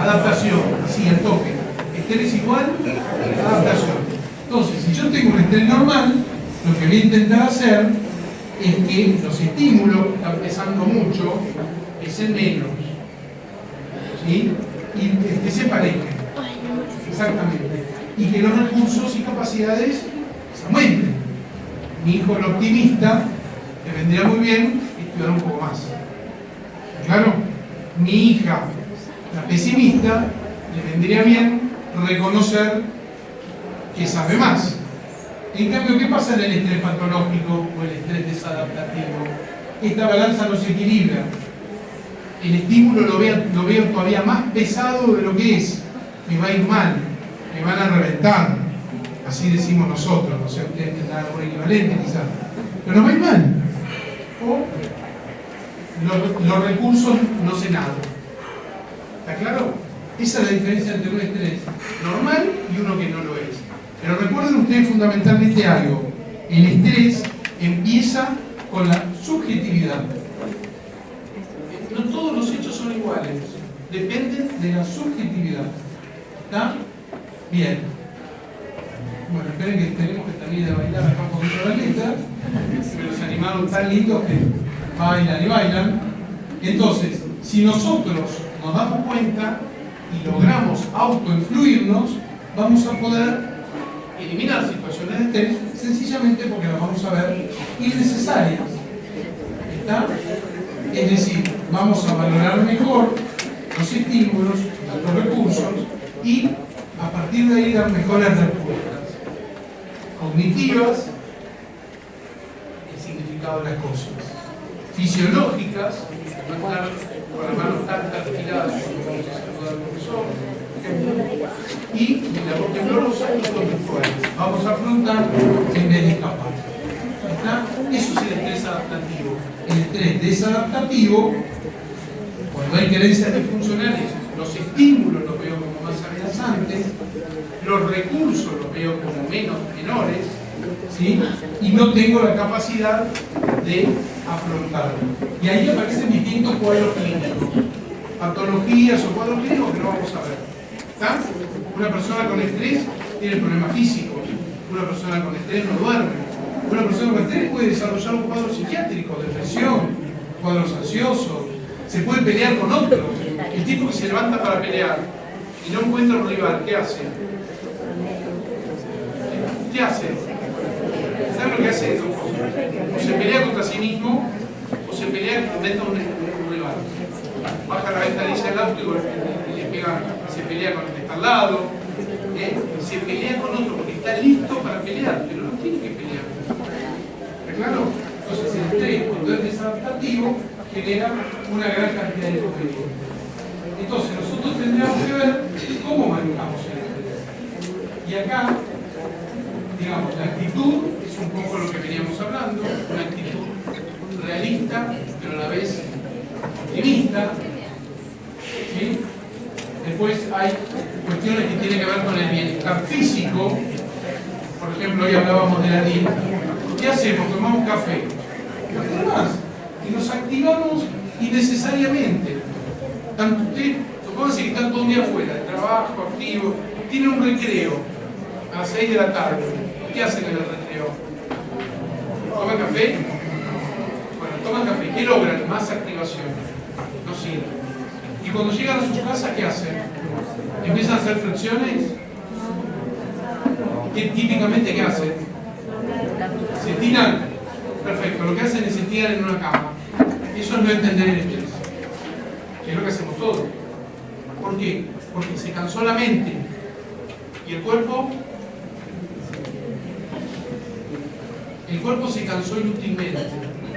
adaptación. Sí, el toque. Estrés igual a adaptación. Entonces, si yo tengo un estrés normal, lo que voy a intentar hacer es que los estímulos que están pesando mucho pesen menos. ¿Sí? Y que se parezcan. Exactamente. Y que los recursos y capacidades se aumenten. Mi hijo, el optimista, le vendría muy bien estudiar un poco más. Claro, mi hija, la pesimista, le vendría bien reconocer que sabe más. En cambio, ¿qué pasa en el estrés patológico o el estrés desadaptativo? Esta balanza no se equilibra. El estímulo lo veo todavía más pesado de lo que es. Me va a ir mal, me van a reventar. Así decimos nosotros, no sé, ustedes tendrán algo equivalente quizás. Pero nos va a ir mal. O los recursos no sé nada. ¿Está claro? Esa es la diferencia entre un estrés normal y uno que no lo es. Pero recuerden ustedes fundamentalmente algo. El estrés empieza con la subjetividad. No todos los hechos son iguales. Dependen de la subjetividad. ¿Está? Bien. Bueno, esperen que tenemos que terminar de bailar acá un poquito la letra. Pero se animaron tan lindos que bailan y bailan. Entonces, si nosotros nos damos cuenta y logramos autoinfluirnos, vamos a poder eliminar situaciones de estrés sencillamente porque las vamos a ver innecesarias. ¿Está? Es decir, vamos a valorar mejor los estímulos, los recursos y a partir de ahí dar mejores respuestas cognitivas, el significado de las cosas, fisiológicas, no estar con las manos tan tranquiladas como se saluda al profesor, ejemplo, y la voz temblorosa y los virtuales. Vamos a afrontar en vez de escapar. ¿Está? Eso es el estrés adaptativo. El estrés desadaptativo, cuando hay creencias disfuncionales, los estímulos los veo como más amenazantes, los recursos los veo como menores, ¿sí? Y no tengo la capacidad de afrontarlo. Y ahí aparecen distintos cuadros clínicos, patologías o cuadros clínicos que no vamos a ver. ¿Está? Una persona con estrés tiene problemas físicos, una persona con estrés no duerme, una persona con estrés puede desarrollar un cuadro psiquiátrico, depresión, cuadros ansiosos, se puede pelear con otros. El tipo que se levanta para pelear y no encuentra un rival, ¿qué hace? ¿Qué hace? ¿Saben lo que hace? O se pelea contra sí mismo, o se pelea y inventa un rival. Baja la ventanilla del auto y le pega, se pelea con el que está al lado, se pelea con otro porque está listo para pelear, pero no tiene que pelear. ¿Está claro? Entonces el estrés, cuando es desadaptativo, genera una gran cantidad de conflictos. Entonces nosotros tendríamos que ver cómo manejamos el estrés. Y acá, digamos, la actitud es un poco lo que veníamos hablando, una actitud realista, pero a la vez optimista. ¿Sí? Después hay cuestiones que tienen que ver con el bienestar físico. Por ejemplo, hoy hablábamos de la dieta. ¿Qué hacemos? Tomamos café. ¿Qué más? Y nos activamos innecesariamente. Tanto usted, supóngase que están todo el día afuera, de trabajo, activo, tiene un recreo a las 6 de la tarde. ¿Qué hacen en el recreo? ¿Toman café? Bueno, toman café. ¿Qué logran? Más activación. No sirve. Y cuando llegan a su casa, ¿qué hacen? ¿Empiezan a hacer flexiones? Típicamente, ¿qué hacen? Se tiran. Perfecto. Lo que hacen es se tiran en una cama. Eso es no entender el estrés. Que es lo que hacemos todos. ¿Por qué? Porque se cansó la mente. ¿Y el cuerpo? El cuerpo se cansó inútilmente.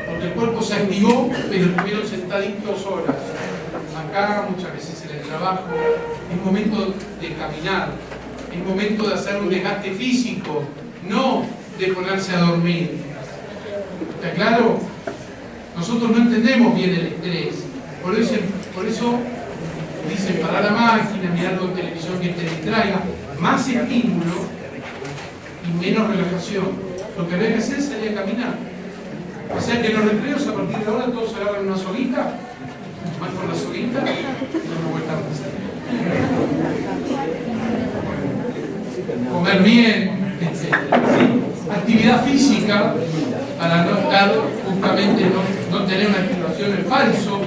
Porque el cuerpo se activó, pero estuvieron sentaditos horas. Acá, muchas veces en el trabajo, es momento de caminar, es momento de hacer un desgaste físico, no de ponerse a dormir. ¿Está claro? Nosotros no entendemos bien el estrés. Por eso dicen parar la máquina, mirar con televisión que te distraiga. Más estímulo y menos relajación. Lo que había que hacer es salir a caminar. O sea que en los recreos, a partir de ahora, todos agarran una soguita, más con la soguita, y no vuelta a pasar. Comer bien, etc. ¿Sí? Actividad física, para no estar, justamente, no tener una activación en falso.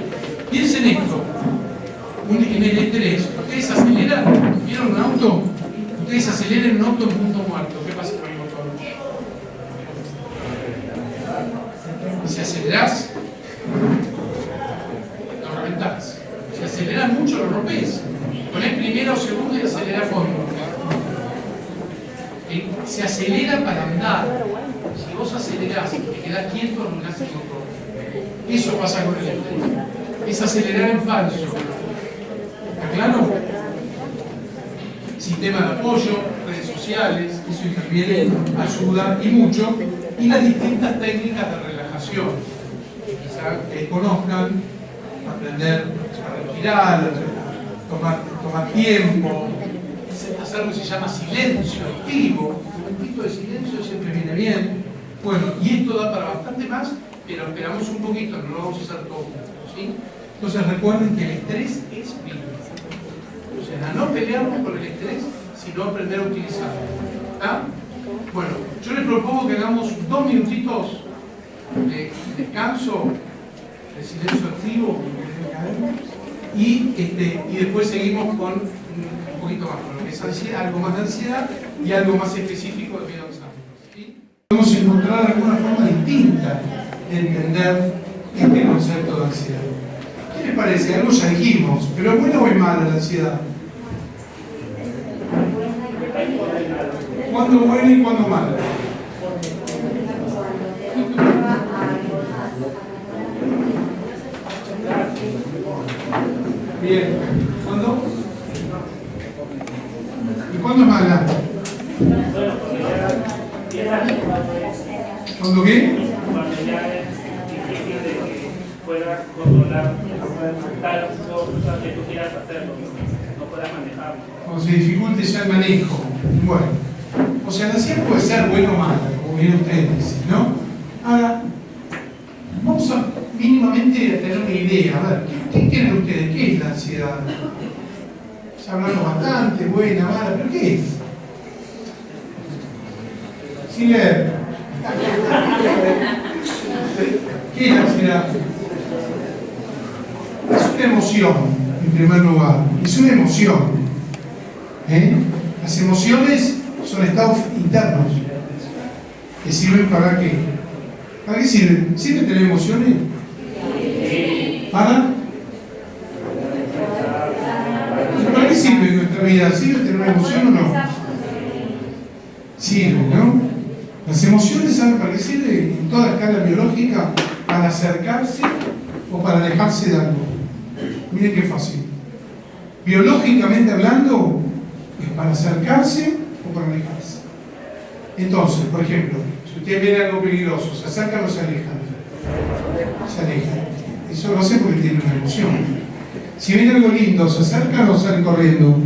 Piensen esto, en el estrés, ustedes aceleran, ¿vieron un auto? Ustedes aceleran un auto en punto muerto, ¿qué pasa con el motor? Si acelerás, lo reventás. Si acelerás mucho, lo rompés. Ponés primera o segunda y acelera a fondo. Se acelera para andar. Si vos acelerás y te quedás quieto, arruinás el motor. Eso pasa con el estrés. Es acelerar en falso. ¿Está claro? Sistema de apoyo, redes sociales, eso también ayuda y mucho. Y las distintas técnicas de relajación. Quizá que conozcan, aprender a respirar, tomar tiempo, hacer lo que se llama silencio activo. Un momentito de silencio siempre viene bien. Bueno, y esto da para bastante más, pero esperamos un poquito, no lo vamos a hacer todo. ¿Sí? Entonces recuerden que el estrés es vida. O sea, no pelearnos con el estrés, sino aprender a utilizarlo. ¿Está? Bueno, yo les propongo que hagamos 2 minutitos de descanso, de silencio activo, y después seguimos con un poquito más, con lo que es ansiedad, algo más de ansiedad y algo más específico de miedo a ¿sí? Podemos encontrar alguna forma distinta de entender este concepto de ansiedad. ¿Qué les parece? Algo ya dijimos, pero ¿es buena o es mala la ansiedad? ¿Cuándo buena y cuándo mala? Bien. ¿Cuándo? ¿Cuándo es mala? ¿Cuándo qué? Cuando ya es difícil de que puedas controlar tal cosa que tú quieras hacerlo, no puedas manejarlo. Cuando se dificulte ya el manejo. Bueno, o sea, la ansiedad puede ser buena o mala, como bien ustedes dicen, ¿no? Ahora, vamos a mínimamente a tener una idea. A ver, ¿qué creen ustedes? ¿Qué es la ansiedad? Ya hablamos bastante, buena, mala, pero ¿qué es? Sin leer. ¿Qué es la ansiedad? Es una emoción, en primer lugar. Es una emoción. Las emociones son estados internos que sirven para qué. ¿Para qué sirven? ¿Sirven tener emociones? ¿Para qué sirve en nuestra vida? ¿Sirve tener una emoción o no? Sirve, ¿no? Las emociones, ¿saben para qué sirve? En toda escala biológica, para acercarse o para alejarse de algo. Miren qué fácil. Biológicamente hablando, es para acercarse o para alejarse. Entonces, por ejemplo, si ustedes ven algo peligroso, ¿se acercan o se alejan? Se alejan. Eso lo hace porque tiene una emoción. Si ven algo lindo, ¿se acercan o salen corriendo?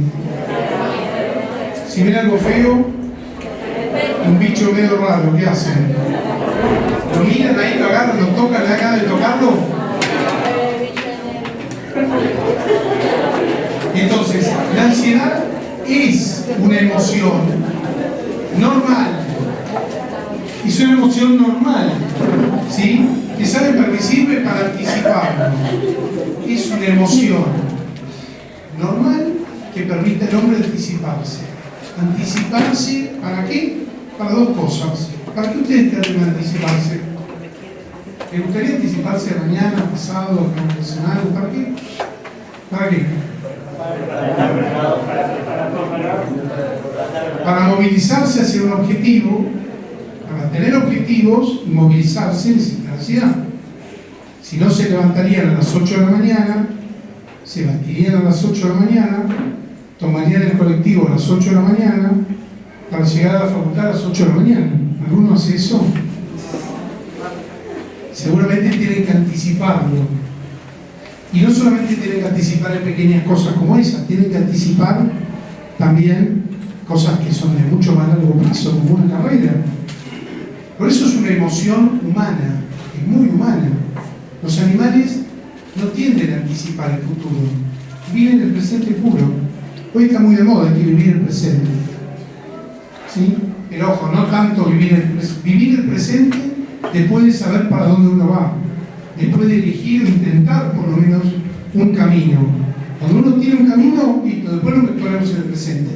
Si ven algo feo, un bicho medio raro, ¿qué hacen? Lo miran ahí, lo agarran, lo tocan, le dan ganas de tocarlo. Entonces, la ansiedad es una emoción normal. Es una emoción normal, ¿sí? Que sabe para qué sirve para anticiparlo. Es una emoción normal que permite al hombre anticiparse. ¿Anticiparse para qué? Para dos cosas. ¿Para qué ustedes quieren anticiparse? ¿Les gustaría anticiparse mañana, pasado, algo? ¿Para qué? ¿Para qué? Para movilizarse hacia un objetivo. Para tener objetivos y movilizarse necesita ansiedad. Si no, se levantarían a las 8 de la mañana, se bastirían a las 8 de la mañana, tomarían el colectivo a las 8 de la mañana para llegar a la facultad a las 8 de la mañana. ¿Alguno hace eso? Seguramente tienen que anticiparlo. Y no solamente tienen que anticipar en pequeñas cosas como esas, tienen que anticipar también cosas que son de mucho más largo plazo, como una carrera. Por eso es una emoción humana, es muy humana. Los animales no tienden a anticipar el futuro, viven el presente puro. Hoy está muy de moda que vivir el presente. ¿Sí? Pero ojo, no tanto vivir el presente después de saber para dónde uno va, después de elegir o intentar por lo menos un camino. Cuando uno tiene un camino, listo, después lo ponemos en el presente.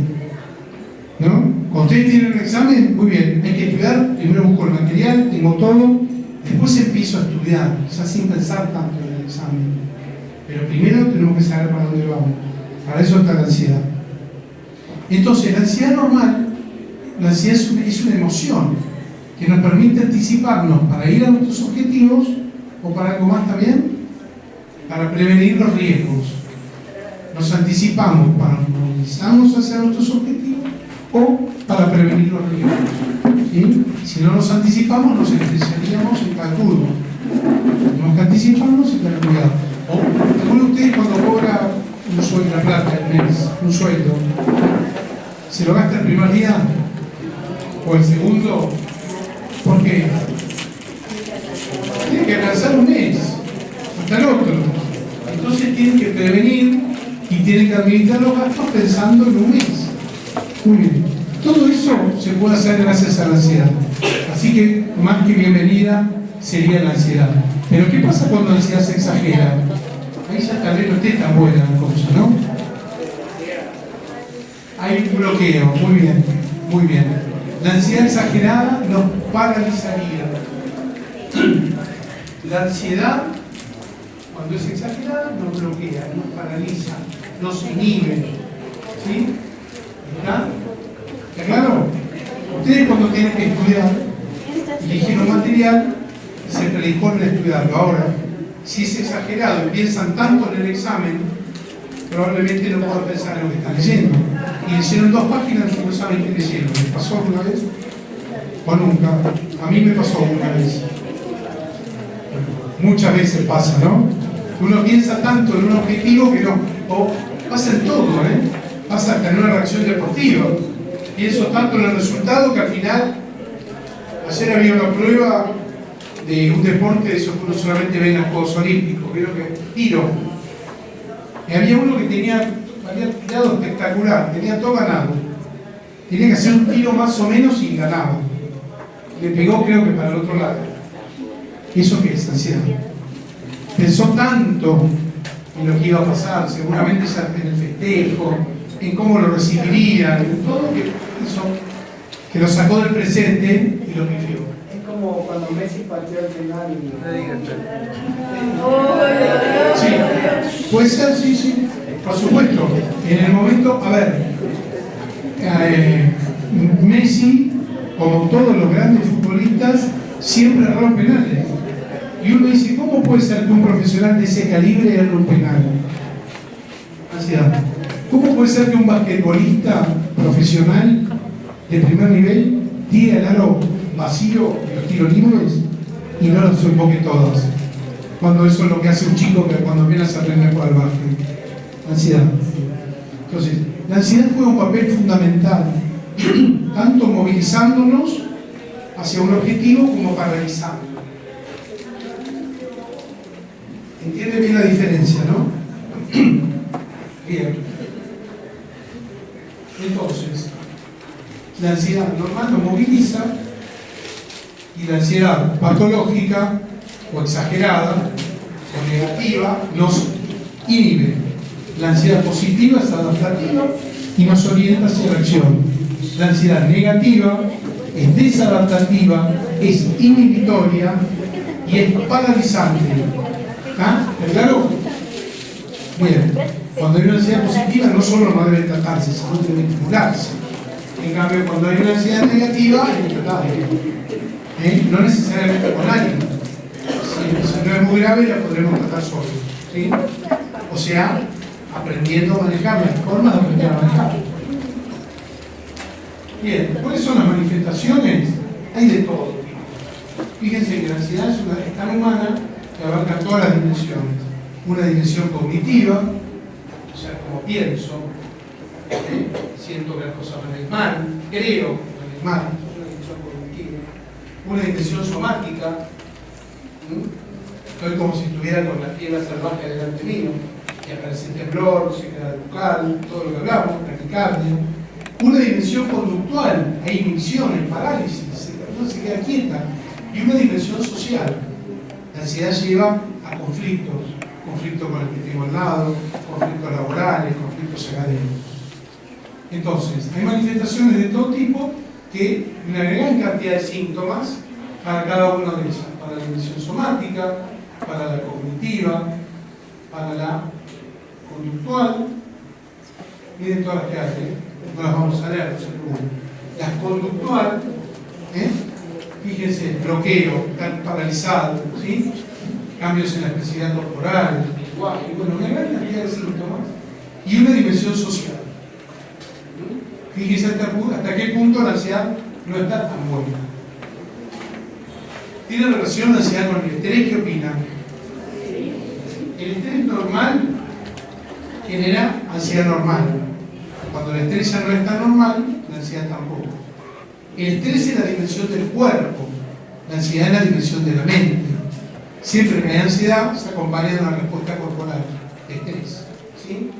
¿No? Cuando ustedes tienen un examen, muy bien, hay que estudiar, primero busco el material, tengo todo, después empiezo a estudiar, ya sin pensar tanto en el examen. Pero primero tenemos que saber para dónde vamos. Para eso está la ansiedad. Entonces, la ansiedad normal, la ansiedad es una emoción que nos permite anticiparnos para ir a nuestros objetivos o para algo más también, para prevenir los riesgos. Nos anticipamos para movilizarnos hacia nuestros objetivos o para prevenir los riesgos. ¿Sí? Si no nos anticipamos, nos especiaríamos en calculo. Tenemos que anticiparnos y tener cuidado. O alguno de ustedes cuando cobra un sueldo, la plata del mes, un sueldo, ¿se lo gasta el primer día? ¿O el segundo? ¿Por qué? Tiene que alcanzar un mes, hasta el otro. Entonces tienen que prevenir y tienen que administrar los gastos pensando en un mes. Muy bien. Todo eso se puede hacer gracias a la ansiedad. Así que, más que bienvenida, sería la ansiedad. Pero ¿qué pasa cuando la ansiedad se exagera? Ahí ya tal vez no esté tan buena la cosa, ¿no? Hay un bloqueo. Muy bien, muy bien. La ansiedad exagerada nos paralizaría. La ansiedad, cuando es exagerada, nos bloquea, nos paraliza, nos inhibe. ¿Sí? ¿Está? ¿Está claro? Ustedes cuando tienen que estudiar, eligen un material y se predisponen a estudiarlo. Ahora, si es exagerado y piensan tanto en el examen, probablemente no puedan pensar en lo que están leyendo. y le hicieron 2 páginas y no saben qué le hicieron. ¿Les pasó alguna vez? ¿O nunca? A mí me pasó una vez. Muchas veces pasa, ¿no? Uno piensa tanto en un objetivo que no. O pasa en todo, ¿eh? Pasa hasta en una reacción deportiva. Pienso tanto en el resultado que al final, ayer había una prueba de un deporte de eso que uno solamente ve en los Juegos Olímpicos, creo que tiro. Y había uno que había tirado espectacular, tenía todo ganado. Tenía que hacer un tiro más o menos y ganaba. Le pegó creo que para el otro lado. ¿Y eso qué es? Ansiedad. Pensó tanto en lo que iba a pasar, seguramente ya en el festejo, en cómo lo recibirían, en todo que hizo, que lo sacó del presente y lo pifió. Es como cuando Messi pateó el penal y... Sí, puede ser, sí, sí, por supuesto. En el momento, a ver, Messi, como todos los grandes futbolistas, siempre erró penales. Y uno dice, ¿cómo puede ser que un profesional de ese calibre erre un penal? Ansiedad. ¿Cómo puede ser que un basquetbolista profesional de primer nivel tire el aro vacío en los tiros libres y no los enfoque todos? Cuando eso es lo que hace un chico que cuando viene a aprender a jugar al básquet. Ansiedad. Entonces, la ansiedad juega un papel fundamental, tanto movilizándonos hacia un objetivo como paralizando. ¿Entiende bien la diferencia, no? Bien. Entonces, la ansiedad normal nos moviliza y la ansiedad patológica o exagerada o negativa nos inhibe. La ansiedad positiva es adaptativa y nos orienta hacia la acción. La ansiedad negativa es desadaptativa, es inhibitoria y es paralizante. ¿Ah? ¿Es claro? Bien. Cuando hay una ansiedad positiva no solo no debe tratarse, sino debe estimularse. En cambio, cuando hay una ansiedad negativa, hay que tratarla. No necesariamente con ánimo. Si no es muy grave, la podremos tratar solos. ¿Sí? O sea, aprendiendo a manejarla, hay formas de aprender a manejarla. Bien, ¿cuáles son las manifestaciones? Hay de todo. Fíjense que la ansiedad es tan humana que abarca todas las dimensiones. Una dimensión cognitiva, o sea, como pienso, siento que las cosas van a ir mal, creo que van a ir mal, es una dimensión cognitiva. Una dimensión somática, estoy como si estuviera con la fiebre salvaje delante mío, y aparece temblor, sequedad bucal, todo lo que hablamos, taquicardia. Una dimensión conductual, hay inhibiciones, parálisis, la persona se queda quieta. Y una dimensión social. La ansiedad lleva a conflictos, conflictos con el que tengo al lado, conflictos laborales, conflictos académicos. Entonces, hay manifestaciones de todo tipo que una gran cantidad de síntomas para cada una de ellas, para la dimensión somática, para la cognitiva, para la conductual. Miren todas las que hay, no las vamos a leer, no se preocupen. La conductual, fíjense, bloqueo, estar paralizado, ¿sí? Cambios en la expresividad corporal, el lenguaje, bueno, una gran cantidad de síntomas. Y una dimensión social. Fíjense hasta qué punto la ansiedad no está tan buena. ¿Tiene relación la ansiedad con el estrés? ¿Qué opinan? El estrés normal genera ansiedad normal. Cuando el estrés ya no está normal, la ansiedad tampoco. El estrés es la dimensión del cuerpo, la ansiedad es la dimensión de la mente. Siempre que hay ansiedad, se acompaña de una respuesta corporal, estrés. ¿Sí?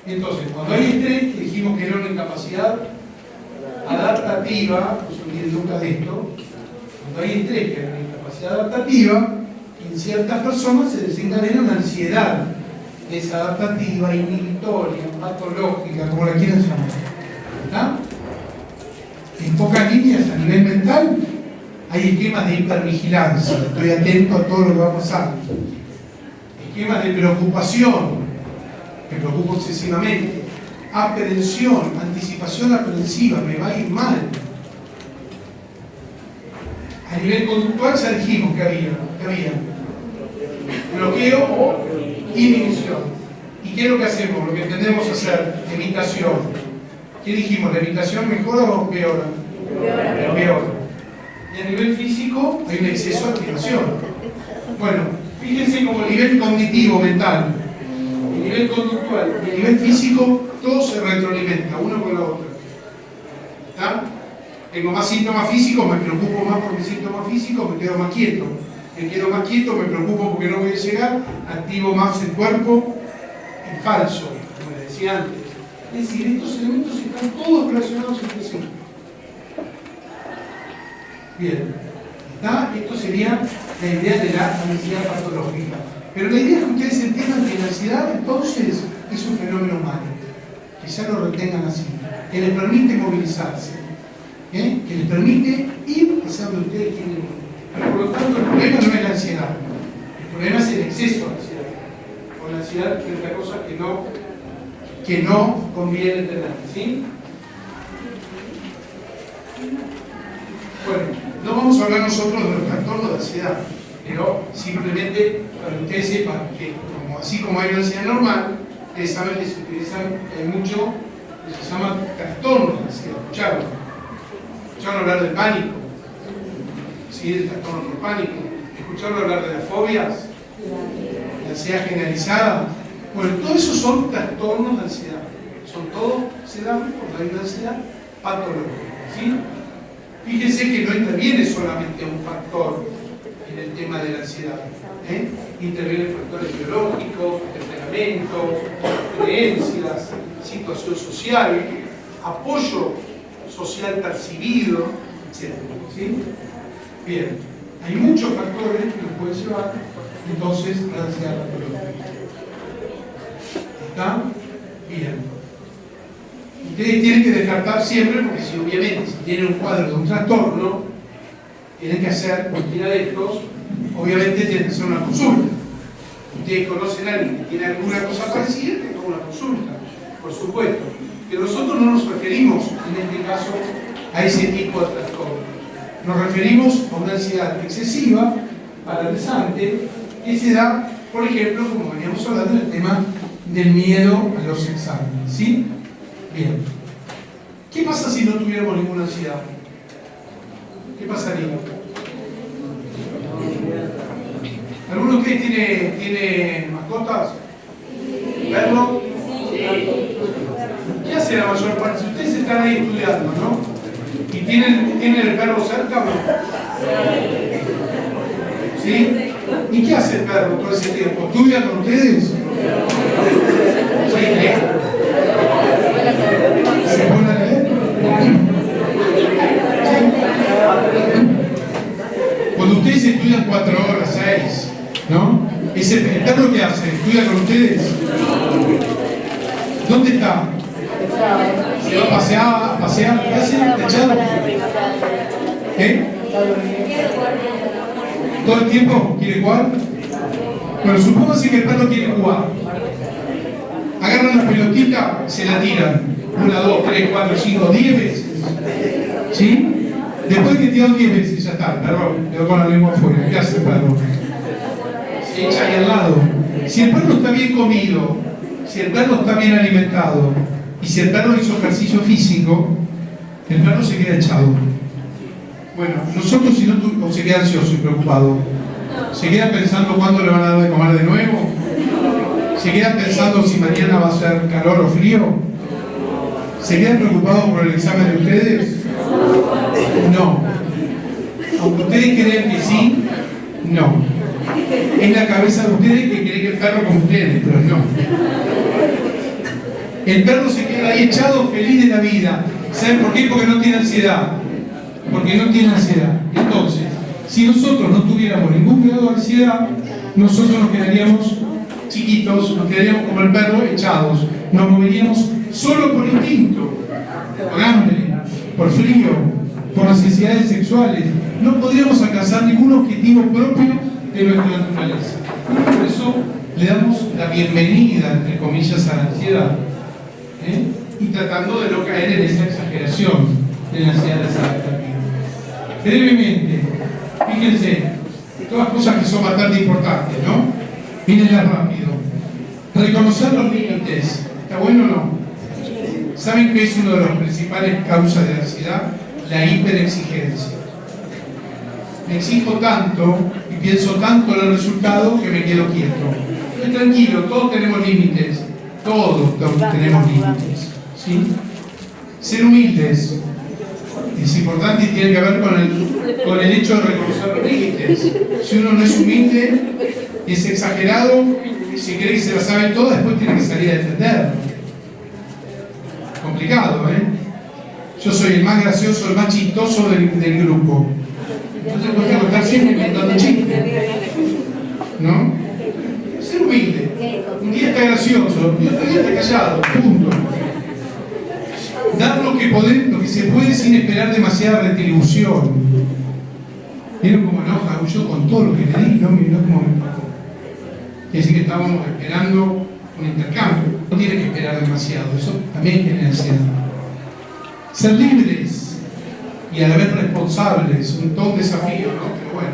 Entonces, cuando hay estrés, que dijimos que era una incapacidad adaptativa, no se olviden nunca de esto, cuando hay estrés, que es una incapacidad adaptativa, en ciertas personas se desencadena una ansiedad desadaptativa, inhibitoria, patológica, como la quieran llamar. ¿Está? En pocas líneas, a nivel mental, hay esquemas de hipervigilancia, estoy atento a todo lo que va a pasar. Esquemas de preocupación, me preocupo excesivamente. Aprensión, anticipación aprensiva, me va a ir mal. A nivel conductual ya dijimos que había bloqueo o inhibición. ¿Y qué es lo que hacemos? Lo que tendemos a hacer, evitación. ¿Qué dijimos? ¿La habitación mejora o empeora? Empeora. Y a nivel físico hay un exceso de activación. Bueno, fíjense como el nivel cognitivo, mental, el nivel conductual y el nivel físico, todo se retroalimenta, uno con la otra. ¿Está? Tengo más síntomas físicos, me preocupo más por mis síntomas físicos, me quedo más quieto. Me quedo más quieto, me preocupo porque no voy a llegar, activo más el cuerpo en falso, como les decía antes. Es decir, estos elementos están todos relacionados entre sí. Bien, ¿está? Esto sería la idea de la ansiedad patológica. Pero la idea es que ustedes entiendan que la ansiedad, entonces, es un fenómeno humano. Que ya lo retengan así. Que les permite movilizarse. Que les permite ir a donde ustedes quieren ir. Por lo tanto, el problema no es la ansiedad. El problema es el exceso de ansiedad. Con la ansiedad es otra cosa que no conviene tener. ¿Sí? Bueno, no vamos a hablar nosotros de los trastornos de ansiedad, pero simplemente para que ustedes sepan que, así como hay una ansiedad normal, ustedes saben que se utilizan mucho, que se llaman trastornos de ansiedad. ¿Escucharon hablar del pánico? ¿Sí? Del trastorno por pánico. ¿Escucharon hablar de las fobias? ¿La ansiedad generalizada? Bueno, todo eso son trastornos de ansiedad. Se dan por la ansiedad patológica. ¿Sí? Fíjense que no interviene solamente un factor en el tema de la ansiedad. Intervienen factores biológicos, temperamento, creencias, situación social, apoyo social percibido, etc. ¿Sí? Bien, hay muchos factores que nos pueden llevar entonces a la ansiedad patológica. ¿Está? Bien. Ustedes tienen que descartar siempre, porque si obviamente si tienen un cuadro de un trastorno, tienen que hacer cualquiera de estos, obviamente tienen que hacer una consulta. Ustedes conocen a alguien que tiene alguna cosa parecida, que toma una consulta, por supuesto. Pero nosotros no nos referimos, en este caso, a ese tipo de trastorno. Nos referimos a una ansiedad excesiva, paralizante, que se da, por ejemplo, como veníamos hablando del tema del miedo a los exámenes. ¿Sí? Bien. ¿Qué pasa si no tuviéramos ninguna ansiedad? ¿Qué pasaría? ¿Alguno de ustedes tiene mascotas? ¿Perro? ¿Qué hace la mayor parte? Si ustedes están ahí estudiando, ¿no? ¿Y tienen el perro cerca o no? ¿Sí? ¿Y qué hace el perro todo ese tiempo? ¿Estudia con ustedes? ¿Sí? ¿Se pone a leer? Cuando ustedes estudian 4 horas, 6, ¿no? ¿El perro qué hace? ¿Estudia con ustedes? ¿Dónde está? ¿Se va a pasear? ¿Qué hace? ¿Echado? ¿Qué? ¿Todo el tiempo quiere jugar? Bueno, supóngase que el perro quiere jugar. Agarran la pelotita, se la tiran 1, 2, 3, 4, 5, 10 veces. ¿Sí? Después que tiraron 10 veces, ya está, el perro quedó con la lengua afuera. ¿Qué hace el perro? Se echa ahí al lado. Si el perro está bien comido, si el perro está bien alimentado y si el perro hizo ejercicio físico, el perro se queda echado. Bueno, nosotros si no, o se queda ansioso y preocupado, se queda pensando cuándo le van a dar de comer de nuevo, se queda pensando si mañana va a ser calor o frío, se quedan preocupados por el examen de ustedes. No. Aunque ustedes creen que sí, no. Es la cabeza de ustedes que cree que el perro con ustedes, pero no. El perro se queda ahí echado feliz de la vida. ¿Saben por qué? Porque no tiene ansiedad. Porque no tiene ansiedad. Entonces, si nosotros no tuviéramos ningún grado de ansiedad, nosotros nos quedaríamos chiquitos, nos quedaríamos como el perro echados. Nos moveríamos solo por instinto, por hambre, por frío, por necesidades sexuales. No podríamos alcanzar ningún objetivo propio de nuestra naturaleza. Por eso le damos la bienvenida, entre comillas, a la ansiedad. Y tratando de no caer en esa exageración de la ansiedad desadaptativa. Brevemente, fíjense, todas cosas que son bastante importantes, ¿no? Mírenlas rápido. Reconocer los límites. ¿Está bueno o no? ¿Saben qué es una de las principales causas de ansiedad? La hiperexigencia. Me exijo tanto y pienso tanto en el resultado que me quedo quieto. Estoy tranquilo, todos tenemos límites. Todos tenemos límites. ¿Sí? Ser humildes es importante y tiene que ver con el hecho de reconocer los límites. Si uno no es humilde, es exagerado, si cree que se la sabe toda, después tiene que salir a defenderlo. Complicado, ¿eh? Yo soy el más gracioso, el más chistoso del grupo. Entonces tengo que estar siempre contando chistes, ¿no? Ser humilde. Un día está gracioso y otro día está callado, punto. Dar lo que se puede sin esperar demasiada retribución. ¿Vieron cómo enoja yo con todo lo que le di? No como me pasó. Quiere decir que estábamos esperando un intercambio. No tiene que esperar demasiado, eso también genera ansiedad. Ser libres y a la vez responsables, todo un desafío, ¿no? Pero bueno,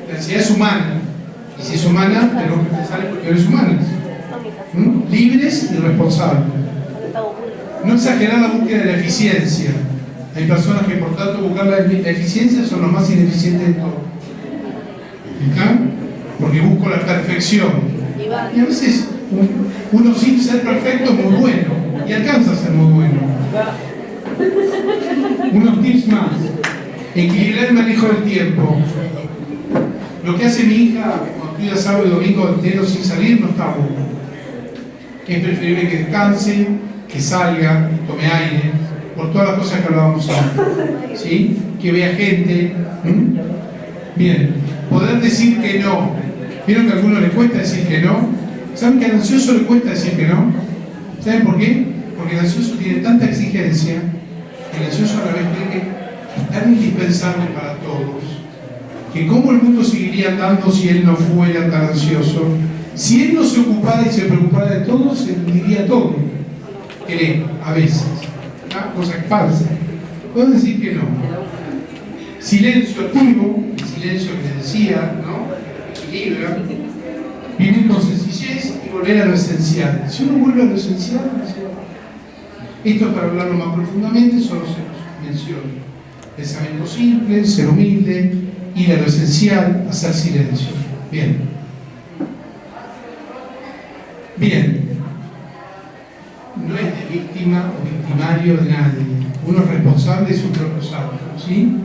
la ansiedad es humana. Y si es humana, tenemos que pensar en cuestiones humanas. Libres y responsables. No exagerar la búsqueda de la eficiencia. Hay personas que por tanto buscar la eficiencia son los más ineficientes de todos. ¿Está? Porque busco la perfección. Y a veces uno sin ser perfecto es muy bueno. Y alcanza a ser muy bueno. Unos tips más. Equilibrar el manejo del tiempo. Lo que hace mi hija cuando estudia sábado y domingo entero sin salir no está bueno. Es preferible que descanse, que salga, tome aire, por todas las cosas que hablábamos antes, ¿sí? Que vea gente. Bien, poder decir que no. ¿Vieron que a algunos les cuesta decir que no? ¿Saben que al ansioso le cuesta decir que no? ¿Saben por qué? Porque el ansioso tiene tanta exigencia, el ansioso a la vez cree que es tan indispensable para todos, que cómo el mundo seguiría andando si él no fuera tan ansioso. Si él no se ocupara y se preocupara de todo, se diría todo. Cree, a veces, ¿no? Cosa que es falsa. Puedo decir que no. Silencio activo, el silencio que les decía, ¿no? Equilibra. Vivir con sencillez y volver a lo esencial. Si uno vuelve a lo esencial, esto es para hablarlo más profundamente, solo se los menciono. Pensamiento simple, ser humilde, ir a lo esencial, hacer silencio. Bien. Bien. No es de víctima o victimario de nadie. Uno es responsable de sus propios actos, ¿sí?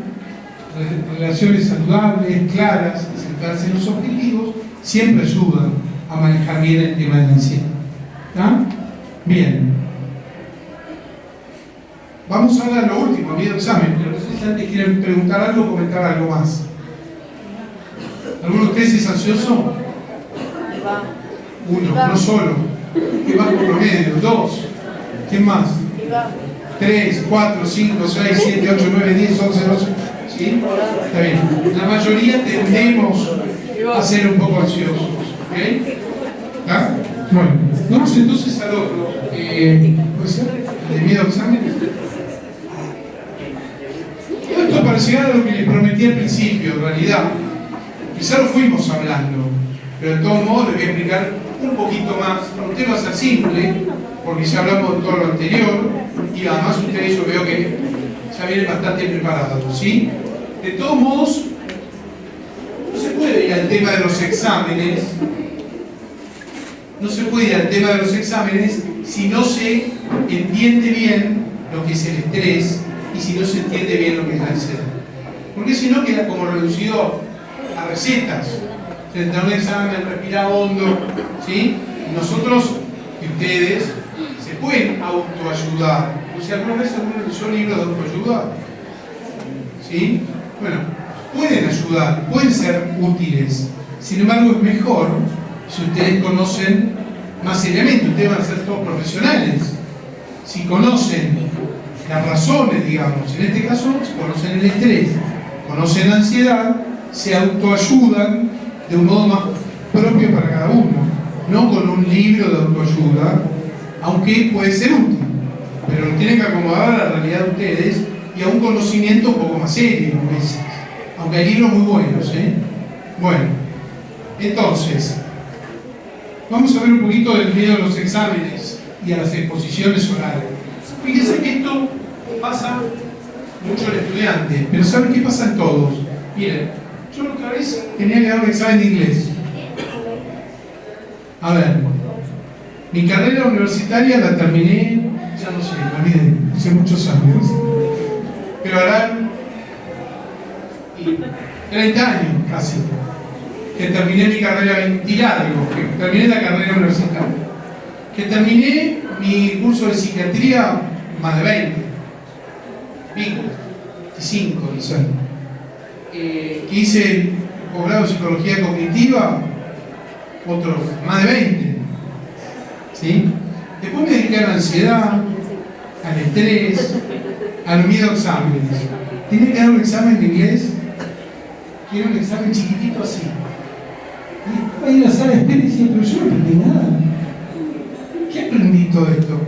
Relaciones saludables, claras, y centrarse en los objetivos, siempre ayudan a manejar bien el tema de la ansiedad. ¿Ah? Bien. Vamos ahora a lo último, a mi examen, pero no sé si antes quieren preguntar algo o comentar algo más. ¿Alguno de ustedes es ansioso? Uno solo. ¿Qué va por promedio? 2. ¿Quién más? 3, 4, 5, 6, 7, 8, 9, 10, 11, 12. ¿Sí? Está bien. La mayoría tendemos a ser un poco ansiosos. ¿Ok? ¿Ah? Bueno, vamos entonces al otro. ¿Puede ser? ¿De miedo a exámenes? Esto para llegar a lo que les prometí al principio, en realidad. Quizá lo fuimos hablando, pero de todos modos les voy a explicar un poquito más. El tema va a ser simple, porque ya hablamos de todo lo anterior, y además ustedes yo veo que ya vienen bastante preparados, ¿sí? De todos modos, no se puede ir al tema de los exámenes, si no se entiende bien lo que es el estrés y si no se entiende bien lo que es la ansiedad. Porque si no queda como reducido a recetas. Frente a un examen, respirar hondo, ¿sí? Y nosotros y ustedes se pueden autoayudar. O sea, algunas veces uno leyó libros de autoayuda, ¿sí? Bueno, pueden ayudar, pueden ser útiles. Sin embargo, es mejor si ustedes conocen más seriamente. Ustedes van a ser todos profesionales. Si conocen las razones, digamos, en este caso, conocen el estrés, conocen la ansiedad, se autoayudan de un modo más propio para cada uno, no con un libro de autoayuda, aunque puede ser útil, pero lo tienen que acomodar a la realidad de ustedes y a un conocimiento un poco más serio a veces, aunque hay libros muy buenos, ¿eh? Bueno, entonces, vamos a ver un poquito del miedo a los exámenes y a las exposiciones orales. Fíjense que esto pasa mucho al estudiante, pero ¿saben qué pasa en todos? Miren, yo la otra vez tenía que dar un examen de inglés. A ver, mi carrera universitaria la terminé, ya no sé, me olvidé, hace muchos años, pero harán 30 años casi, que terminé mi carrera, 20 y largo, que terminé la carrera universitaria, que terminé mi curso de psiquiatría más de 20, pico, 25, quizás, que hice el posgrado de psicología cognitiva, otros más de 20, ¿sí? Después me dediqué a la ansiedad, al estrés, al miedo a exámenes. Tenía que dar un examen de inglés, que era un examen chiquitito así. Y estaba ahí en la sala de espera y decía, pero yo no aprendí nada. ¿Qué aprendí todo esto?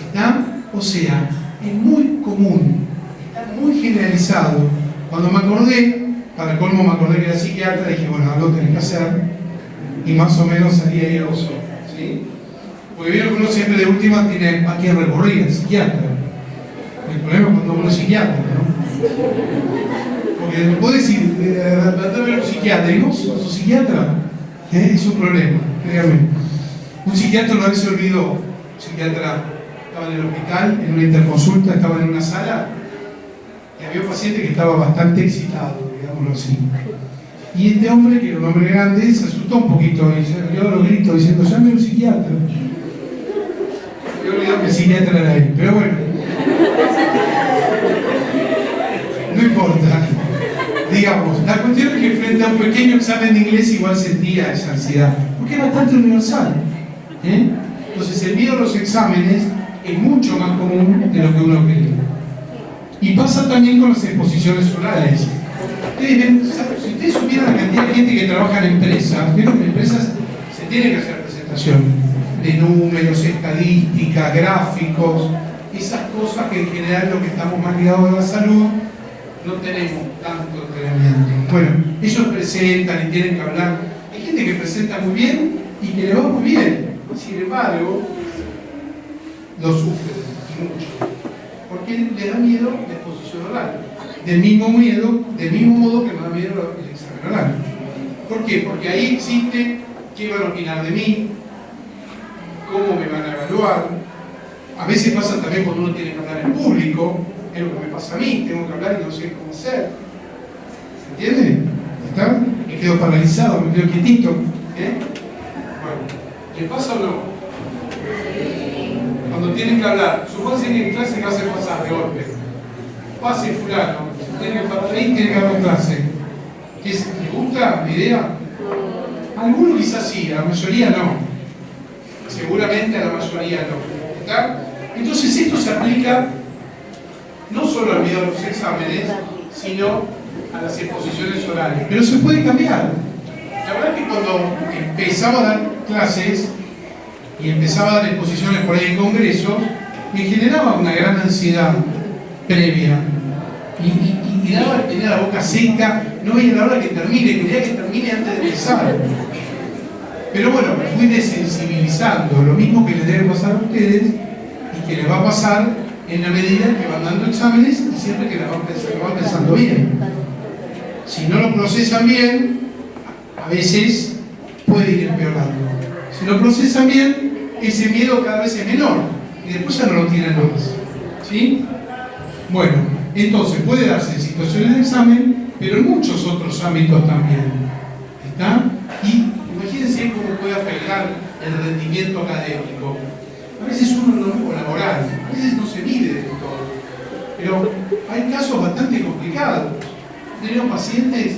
Está, o sea, es muy común, está muy generalizado. Cuando me acordé, para colmo me acordé que era psiquiatra, dije, bueno, algo tenés que hacer. Y más o menos salía airoso, ¿sí? Porque vieron que uno siempre de última tiene a quien recurrir, al psiquiatra. El problema es cuando uno es psiquiatra, ¿no? Porque vos decís, tratame a un psiquiatra, y no, sos psiquiatra, es un problema, créanme. Un psiquiatra una vez se olvidó, un psiquiatra estaba en el hospital, en una interconsulta, estaba en una sala, y había un paciente que estaba bastante excitado, digámoslo así. Y este hombre, que era un hombre grande, se asustó un poquito y se dio los gritos diciendo, llame a un psiquiatra. Yo olvidé que el psiquiatra era él, pero bueno. No importa. Digamos, la cuestión es que frente a un pequeño examen de inglés igual sentía esa ansiedad, porque es bastante universal. Entonces el miedo a los exámenes es mucho más común de lo que uno cree. Y pasa también con las exposiciones orales. Si ustedes supieran la cantidad de gente que trabaja en empresas, vieron que en empresas se tiene que hacer presentación de números, estadísticas, gráficos, esas cosas que en general lo que estamos más ligados a la salud no tenemos tanto entrenamiento. Bueno, ellos presentan y tienen que hablar. Hay gente que presenta muy bien y que le va muy bien, sin embargo, lo sufren y mucho, porque le da miedo la exposición oral. Del mismo modo que me da miedo el examen oral. ¿Por qué? Porque ahí existe qué van a opinar de mí, cómo me van a evaluar. A veces pasa también cuando uno tiene que hablar en público, es lo que me pasa a mí, tengo que hablar y no sé cómo hacer. ¿Se entiende? ¿Está? Me quedo paralizado, me quedo quietito. Bueno, ¿le pasa o no? Cuando tienen que hablar, supónse que en clase que hacen pasar de golpe. Pase fulano, tiene que parar ahí, tiene que dar una clase. ¿Les gusta la idea? Algunos quizás sí, a la mayoría no. Seguramente a la mayoría no. ¿Está? Entonces esto se aplica no solo al miedo a los exámenes, sino a las exposiciones orales. Pero se puede cambiar. La verdad es que cuando empezaba a dar clases y empezaba a dar exposiciones por ahí en congresos, me generaba una gran ansiedad previa y daba, tenía la boca seca, no veía la hora que termine, quería que termine antes de empezar. Pero bueno, me fui desensibilizando, lo mismo que les debe pasar a ustedes y que les va a pasar en la medida que van dando exámenes y siempre que lo van pensando bien. Si no lo procesan bien, a veces puede ir empeorando. Si lo procesan bien, ese miedo cada vez es menor y después ya no lo tienen más. ¿Sí? Bueno, entonces puede darse en situaciones de examen, pero en muchos otros ámbitos también. ¿Está? Y imagínense cómo puede afectar el rendimiento académico. A veces uno no, o laboral, a veces no se mide del todo. Pero hay casos bastante complicados. Tenemos pacientes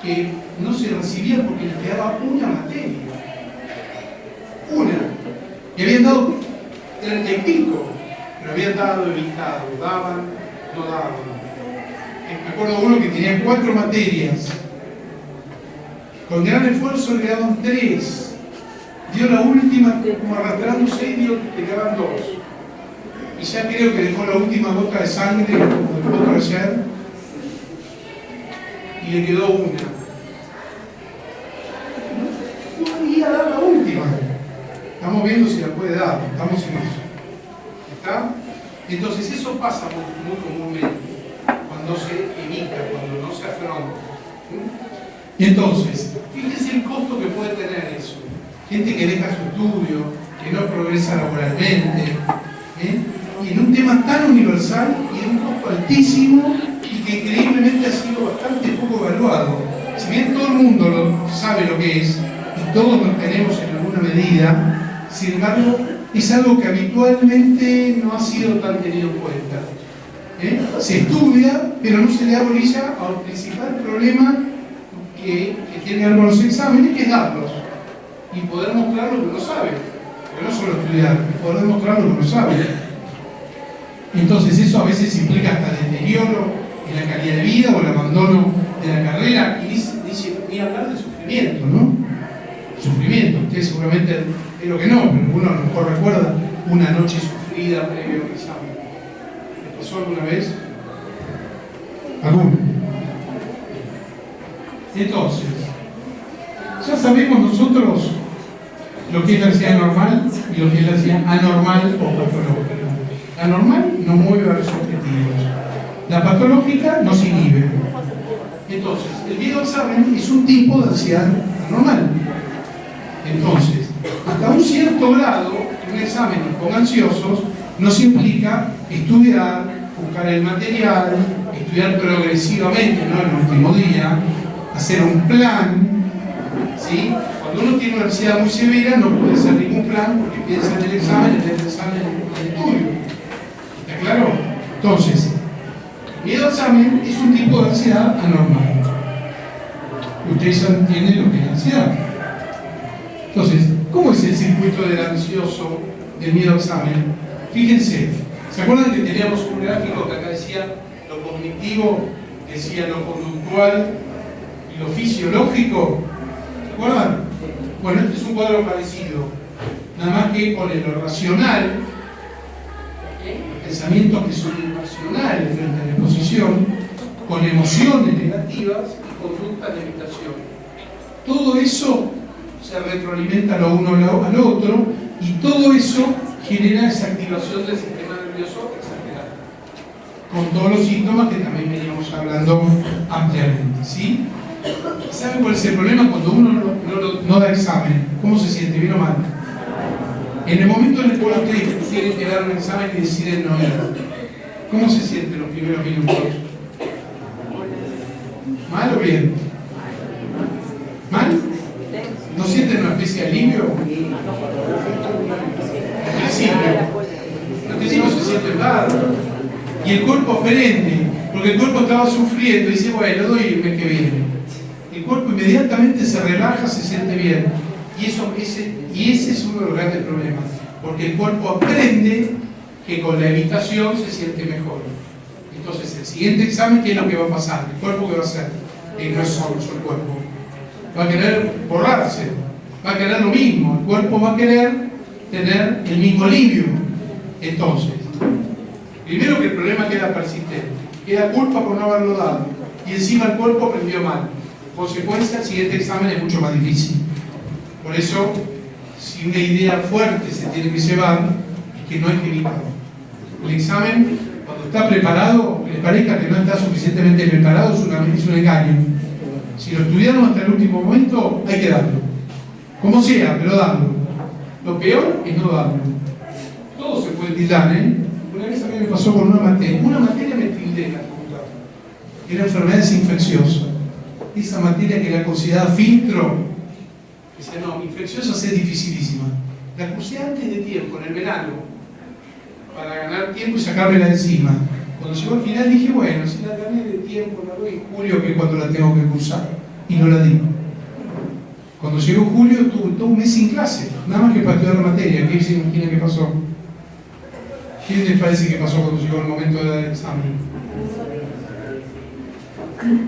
que no se recibían porque les quedaba una materia. Una. Y habían dado 30 y pico, pero habían dado evitado, daban, no daban. Me acuerdo de uno que tenía 4 materias. Con gran esfuerzo le quedaban 3. Dio la última, como arrastrándose, y le quedaban 2. Y ya creo que dejó la última gota de sangre, como el otro ayer, y le quedó una. No podía dar la última. Estamos viendo si la puede dar, estamos en eso. ¿Está? Entonces eso pasa muy comúnmente cuando se evita, cuando no se afronta. Y entonces, fíjense el costo que puede tener eso. Gente que deja su estudio, que no progresa laboralmente, en un tema tan universal y de un costo altísimo y que increíblemente ha sido bastante poco evaluado. Si bien todo el mundo sabe lo que es y todos lo tenemos en alguna medida, sin embargo es algo que habitualmente no ha sido tan tenido en cuenta. Se estudia, pero no se le da bolilla al principal problema que tiene que ver con los exámenes, que es darlos y poder mostrar lo que uno sabe, pero no solo estudiar, poder mostrar lo que uno sabe. Entonces eso a veces implica hasta deterioro en la calidad de vida o el abandono de la carrera, y dice ni hablar de sufrimiento, ¿no? Sufrimiento, ustedes seguramente es lo que no, pero uno a lo mejor recuerda una noche sufrida previo al examen. ¿Le pasó alguna vez? ¿Alguno? Entonces, ya sabemos nosotros lo que es la ansiedad normal y lo que es la ansiedad anormal o patológica. La normal nos mueve a los objetivos. La patológica nos inhibe. Entonces, el miedo al examen es un tipo de ansiedad anormal. Entonces, hasta un cierto grado, un examen con ansiosos nos implica estudiar, buscar el material, estudiar progresivamente, no el último día, hacer un plan, ¿sí? Cuando uno tiene una ansiedad muy severa no puede hacer ningún plan porque piensa en el examen, en el estudio. ¿Está claro? Entonces, el miedo al examen es un tipo de ansiedad anormal. Ustedes entienden lo que es la ansiedad. Entonces, ¿cómo es el circuito del ansioso del miedo al examen? Fíjense, ¿se acuerdan que teníamos un gráfico que acá decía lo cognitivo, decía lo conductual y lo fisiológico? ¿Se acuerdan? Bueno, este es un cuadro parecido, nada más que pone lo racional, pensamientos que son irracionales frente a la exposición, con emociones negativas y conductas de evitación. Todo eso se retroalimenta lo uno al otro y todo eso genera esa activación del sistema nervioso exagerado, con todos los síntomas que también veníamos hablando ampliamente, ¿sí? ¿Saben cuál es el problema cuando uno no da examen? ¿Cómo se siente? ¿Bien o mal? En el momento en el cual ustedes tienen que dar un examen y deciden no ir, ¿cómo se sienten los primeros minutos? ¿Mal o bien? ¿Mal? ¿No sienten una especie de alivio? Al principio se siente bárbaro. Y el cuerpo aprende, porque el cuerpo estaba sufriendo y dice, bueno, doy el mes que viene. El cuerpo inmediatamente se relaja, se siente bien. Y ese es uno de los grandes problemas, porque el cuerpo aprende que con la evitación se siente mejor. Entonces, el siguiente examen, ¿qué es lo que va a pasar? ¿El cuerpo qué va a hacer? No es solo el cuerpo. Va a querer borrarse, va a querer lo mismo. El cuerpo va a querer tener el mismo alivio. Entonces, primero que el problema queda persistente, queda culpa por no haberlo dado, y encima el cuerpo aprendió mal. En consecuencia, el siguiente examen es mucho más difícil. Por eso, si una idea fuerte se tiene que llevar, es que no hay que evitarlo. El examen, cuando está preparado, les parezca que no está suficientemente preparado, es un engaño. Si lo estudiamos hasta el último momento, hay que darlo. Como sea, pero darlo. Lo peor es no darlo. Todo se puede tildar, ¿eh? Una vez a mí me pasó con una materia me tildé en la facultad. Era enfermedades infecciosas. Esa materia que era considerada filtro, decía, no, infecciosa es dificilísima. La cursé antes de tiempo, en el verano, para ganar tiempo y sacármela de encima. Cuando llegó al final dije, bueno, si la gané de tiempo, la doy en julio, que es cuando la tengo que cursar. Y no la di. Cuando llegó julio, estuve todo un mes sin clase, nada más que para estudiar la materia. ¿Qué se imagina que pasó? ¿Qué les parece que pasó cuando llegó el momento de dar el examen?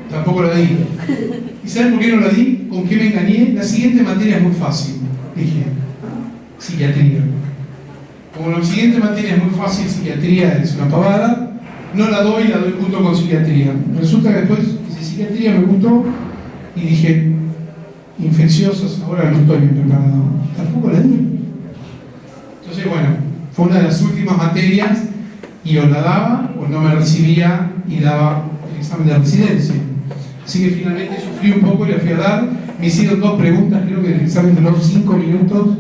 Tampoco la di. ¿Y saben por qué no la di? ¿Con qué me engañé? La siguiente materia es muy fácil. Dije, psiquiatría. Como la siguiente materia es muy fácil, psiquiatría es una pavada, no la doy junto con psiquiatría. Resulta que después dice, psiquiatría me gustó y dije, infecciosas, ahora no estoy bien preparado. Tampoco la di. Entonces, bueno, fue una de las últimas materias y o la daba o no me recibía y daba el examen de residencia. Así que finalmente sufrí un poco y la fui a dar. Me hicieron 2 preguntas, creo que el examen duró 5 minutos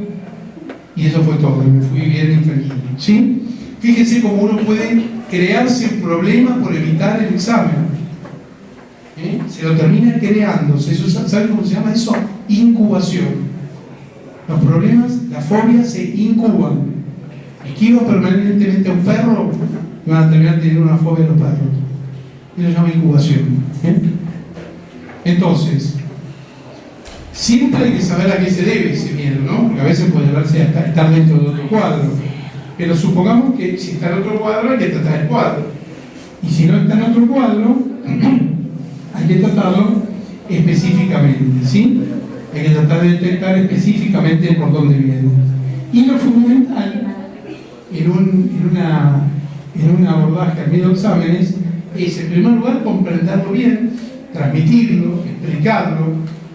y eso fue todo. Me fui bien y tranquilo. ¿Sí? Fíjense cómo uno puede crearse un problema por evitar el examen. Se lo termina creando. ¿Saben cómo se llama eso? Incubación. Los problemas, las fobias se incuban. Esquivo permanentemente a un perro y van a terminar teniendo una fobia a los perros. Eso se llama incubación. Entonces, siempre hay que saber a qué se debe ese miedo, ¿no? Porque a veces puede verse hasta estar dentro de otro cuadro. Pero supongamos que si está en otro cuadro hay que tratar el cuadro. Y si no está en otro cuadro, hay que tratarlo específicamente, ¿sí? Hay que tratar de detectar específicamente por dónde viene. Y lo fundamental en un abordaje al miedo a exámenes es, en primer lugar, comprenderlo bien, transmitirlo, explicarlo.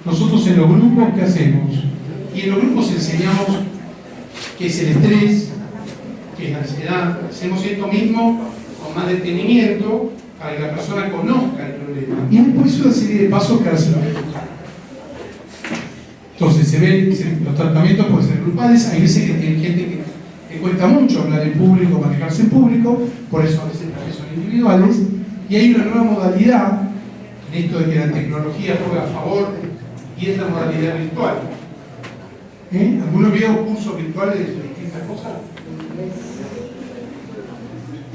Nosotros en los grupos, ¿qué hacemos? Y en los grupos enseñamos qué es el estrés, qué es la ansiedad. Hacemos esto mismo con más detenimiento para que la persona conozca el problema. Y después una serie de pasos que hacen. Entonces se ven, los tratamientos pueden ser grupales. Hay veces que hay gente que cuesta mucho hablar en público, manejarse en público, por eso a veces también son individuales. Y hay una nueva modalidad en esto de que la tecnología juega a favor, y es la modalidad virtual. ¿Algunos vieron cursos virtuales de distintas cosas?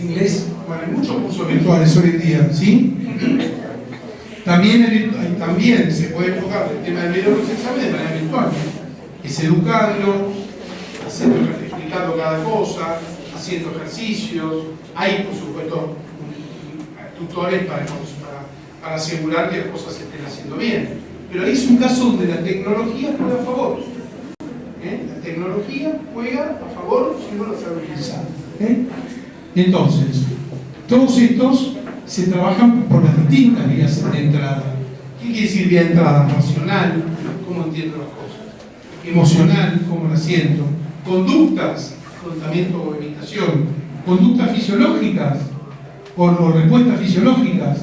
Inglés, bueno, hay muchos cursos virtuales hoy en día, ¿sí? También se puede enfocar el tema del miedo a los exámenes de manera virtual. Es educando, explicando cada cosa, haciendo ejercicios. Hay, por supuesto, tutores para asegurar que las cosas se estén haciendo bien. Pero ahí es un caso donde la tecnología juega a favor. La tecnología juega a favor si uno lo sabe utilizar. Entonces, todos estos se trabajan por las distintas vías de entrada. ¿Qué quiere decir vía de entrada? Racional, cómo entiendo las cosas. Emocional, cómo las siento. Conductas, afrontamiento o evitación. Conductas fisiológicas o respuestas fisiológicas.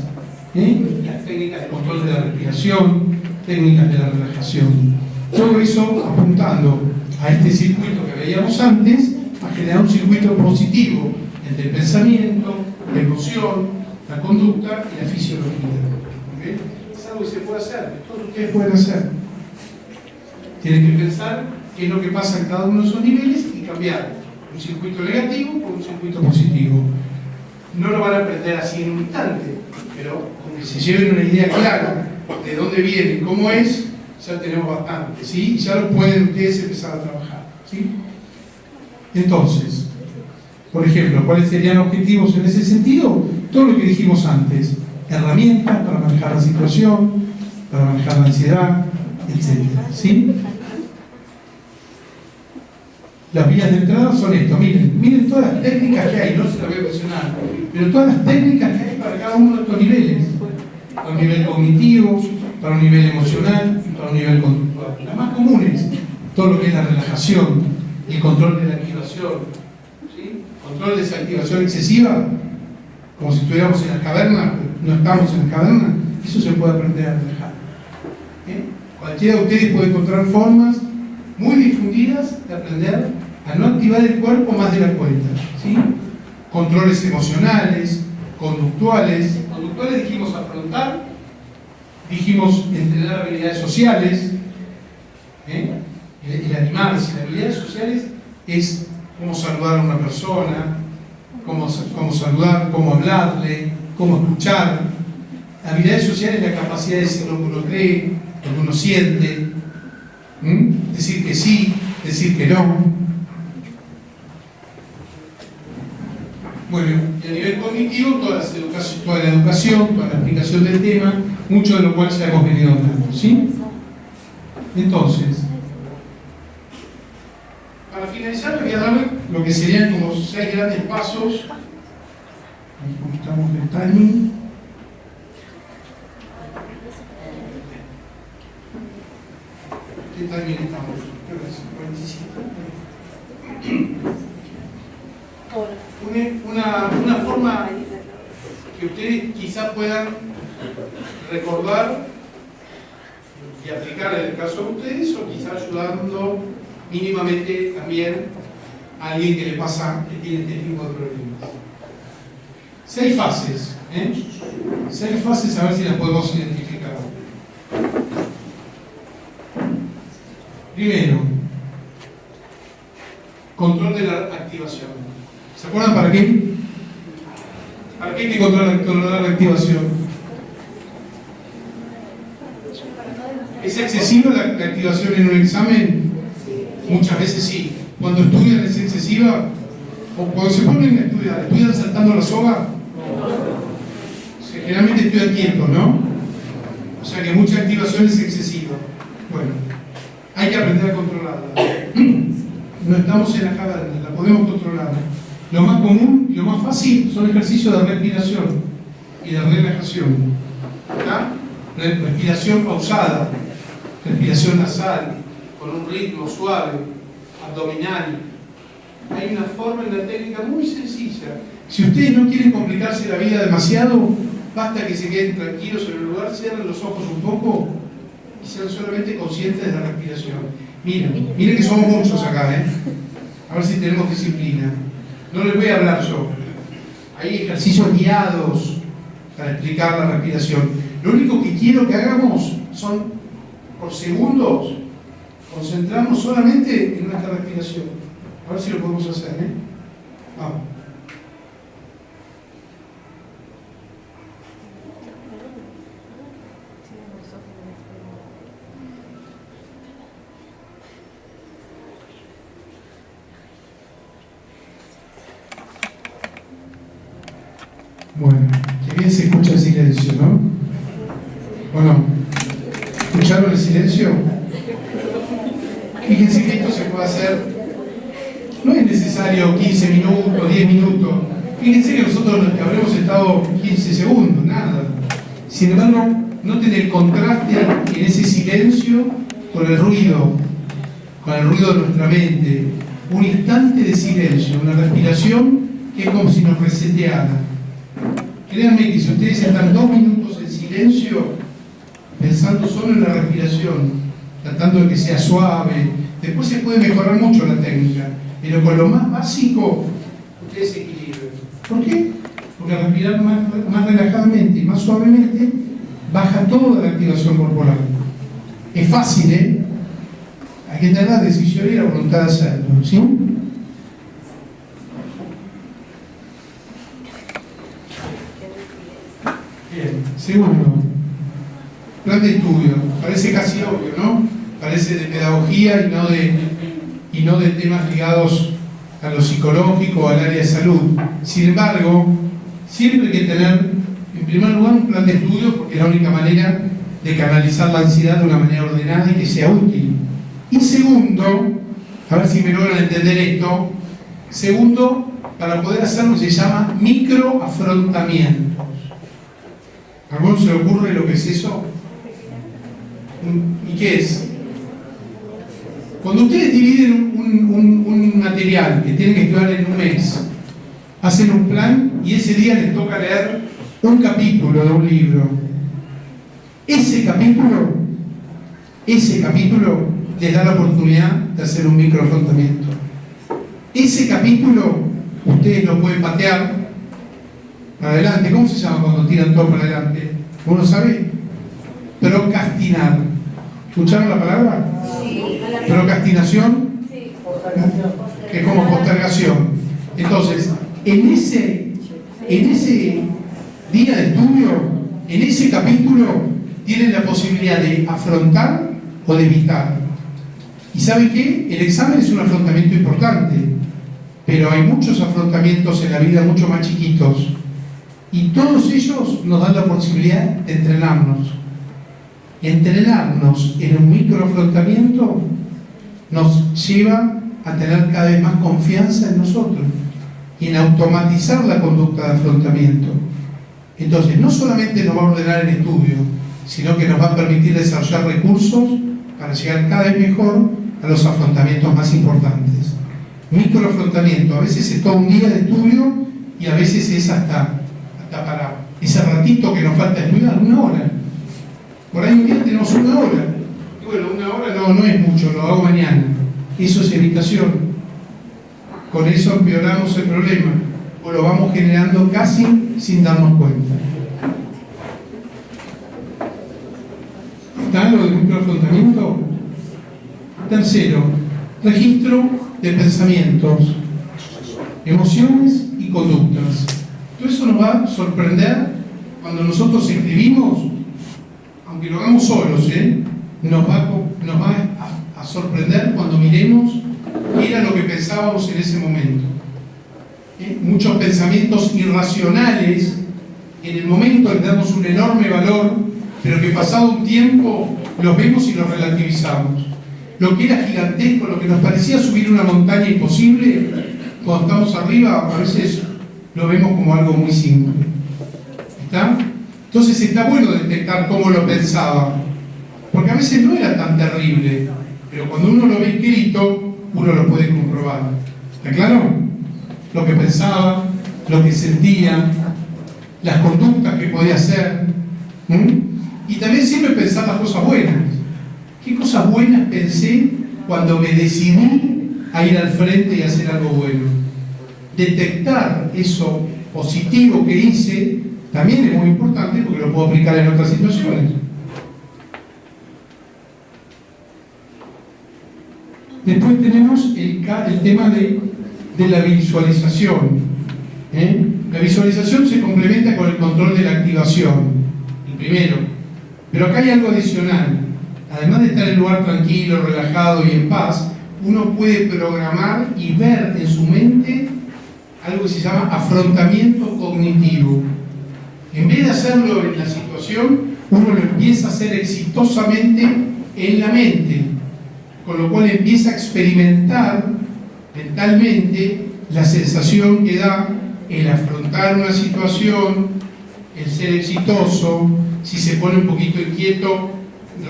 Las técnicas de control de la respiración, técnicas de la relajación. Todo eso apuntando a este circuito que veíamos antes, a generar un circuito positivo entre el pensamiento, la emoción, la conducta y la fisiología. ¿Okay? Es algo que se puede hacer, que todos ustedes pueden hacer. Tienen que pensar qué es lo que pasa en cada uno de esos niveles y cambiar un circuito negativo por un circuito positivo. No lo van a aprender así en un instante, pero con que se lleven una idea clara de dónde viene y cómo es, ya tenemos bastante, ¿sí? Y ya lo pueden ustedes empezar a trabajar, ¿sí? Entonces, por ejemplo, ¿cuáles serían objetivos en ese sentido? Todo lo que dijimos antes, herramientas para manejar la situación, para manejar la ansiedad, etc. ¿Sí? Las vías de entrada son esto, miren todas las técnicas que hay, no se las voy a mencionar, pero todas las técnicas que hay para cada uno de estos niveles, para un nivel cognitivo, para un nivel emocional y para un nivel conductual. Las más comunes, todo lo que es la relajación, el control de la activación, ¿sí? Control de esa activación excesiva, como si estuviéramos en la caverna, no estamos en la caverna, eso se puede aprender a relajar. Cualquiera de ustedes puede encontrar formas muy difundidas de aprender a no activar el cuerpo más de la cuenta, ¿sí? Controles emocionales, conductuales. Conductuales dijimos afrontar, dijimos entrenar habilidades sociales, el animarse. Las habilidades sociales es cómo saludar a una persona, cómo saludar, cómo hablarle, cómo escuchar. Habilidades sociales es la capacidad de decir lo que uno cree, lo que uno siente, decir que sí, decir que no. Bueno, y a nivel cognitivo, toda la educación, toda la explicación del tema, mucho de lo cual ya hemos venido hablando, ¿sí? Entonces, para finalizar, les voy a dar lo que serían como 6 grandes pasos. Ahí estamos en el timing. ¿Qué timing estamos? Creo que es 45. una forma que ustedes quizás puedan recordar y aplicar en el caso de ustedes, o quizás ayudando mínimamente también a alguien que le pasa, que tiene este tipo de problemas. 6 fases, 6 fases, a ver si las podemos identificar. Primero, control de la activación. ¿Se acuerdan para qué? ¿Para qué hay que controlar la activación? ¿Es excesiva la activación en un examen? Muchas veces sí. Cuando estudian es excesiva. O cuando se ponen a estudiar, ¿estudian saltando la soga? Generalmente estudian quietos, ¿no? O sea que mucha activación es excesiva. Bueno, hay que aprender a controlarla. No estamos en la caverna, la podemos controlar. Lo más común y lo más fácil son ejercicios de respiración y de relajación. ¿Está? Respiración pausada, respiración nasal, con un ritmo suave, abdominal. Hay una forma en la técnica muy sencilla. Si ustedes no quieren complicarse la vida demasiado, basta que se queden tranquilos en el lugar, cierren los ojos un poco y sean solamente conscientes de la respiración. Miren que somos muchos acá, a ver si tenemos disciplina. No les voy a hablar yo. Hay ejercicios guiados para explicar la respiración. Lo único que quiero que hagamos son, por segundos, concentrarnos solamente en nuestra respiración. A ver si lo podemos hacer, Vamos. Bueno, qué bien se escucha el silencio, ¿no? ¿O no? ¿Escucharon el silencio? Fíjense que esto se puede hacer, no es necesario 15 minutos, 10 minutos. Fíjense que nosotros habremos estado 15 segundos, nada. Sin embargo, noten el contraste en ese silencio con el ruido de nuestra mente. Un instante de silencio, una respiración que es como si nos reseteara. Créanme que si ustedes están 2 minutos en silencio, pensando solo en la respiración, tratando de que sea suave, después se puede mejorar mucho la técnica, pero con lo más básico, ustedes se equilibran. ¿Por qué? Porque al respirar más relajadamente y más suavemente, baja toda la activación corporal. Es fácil, Hay que tener la decisión y la voluntad de hacerlo, ¿sí? Bien, segundo, plan de estudio. Parece casi obvio, ¿no? Parece de pedagogía y no de temas ligados a lo psicológico o al área de salud. Sin embargo, siempre hay que tener, en primer lugar, un plan de estudio, porque es la única manera de canalizar la ansiedad de una manera ordenada y que sea útil. Y segundo, a ver si me logran entender esto, segundo, para poder hacerlo se llama microafrontamientos. ¿A alguno se le ocurre lo que es eso? ¿Y qué es? Cuando ustedes dividen un material que tienen que estudiar en un mes, hacen un plan y ese día les toca leer un capítulo de un libro. Ese capítulo les da la oportunidad de hacer un microafrontamiento. Ese capítulo ustedes lo pueden patear para adelante. ¿Cómo se llama cuando tiran todo para adelante? ¿Uno sabe? Procrastinar. ¿Escucharon la palabra? Sí. Procrastinación. Sí. Que es como postergación. Entonces, en ese día de estudio, en ese capítulo, tienen la posibilidad de afrontar o de evitar. ¿Y saben qué? El examen es un afrontamiento importante, pero hay muchos afrontamientos en la vida mucho más chiquitos. Y todos ellos nos dan la posibilidad de entrenarnos. Entrenarnos en un microafrontamiento nos lleva a tener cada vez más confianza en nosotros y en automatizar la conducta de afrontamiento. Entonces, no solamente nos va a ordenar el estudio, sino que nos va a permitir desarrollar recursos para llegar cada vez mejor a los afrontamientos más importantes. microafrontamiento. A veces es todo un día de estudio y a veces es hasta para ese ratito que nos falta estudiar, 1 hora. Por ahí un día tenemos 1 hora. Y bueno, 1 hora no es mucho, lo hago mañana. Eso es evitación. Con eso empeoramos el problema o lo vamos generando casi sin darnos cuenta. ¿Está lo del microafrontamiento? Tercero, registro de pensamientos, emociones y conductas. Todo eso nos va a sorprender cuando nosotros escribimos, aunque lo hagamos solos, nos va a sorprender cuando miremos qué era lo que pensábamos en ese momento. Muchos pensamientos irracionales, en el momento les damos un enorme valor, pero que pasado un tiempo los vemos y los relativizamos. Lo que era gigantesco, lo que nos parecía subir una montaña imposible, cuando estamos arriba, a veces lo vemos como algo muy simple. ¿Está? Entonces está bueno detectar cómo lo pensaba, porque a veces no era tan terrible, pero cuando uno lo ve escrito, uno lo puede comprobar. ¿Está claro? Lo que pensaba, lo que sentía, las conductas que podía hacer. Y también siempre pensar las cosas buenas. ¿Qué cosas buenas pensé cuando me decidí a ir al frente y hacer algo bueno? Detectar eso positivo que hice también es muy importante porque lo puedo aplicar en otras situaciones. Después tenemos el tema de la visualización. La visualización se complementa con el control de la activación, el primero. Pero acá hay algo adicional. Además de estar en un lugar tranquilo, relajado y en paz, uno puede programar y ver en su mente algo que se llama afrontamiento cognitivo. En vez de hacerlo en la situación, uno lo empieza a hacer exitosamente en la mente, con lo cual empieza a experimentar mentalmente la sensación que da el afrontar una situación, el ser exitoso. Si se pone un poquito inquieto,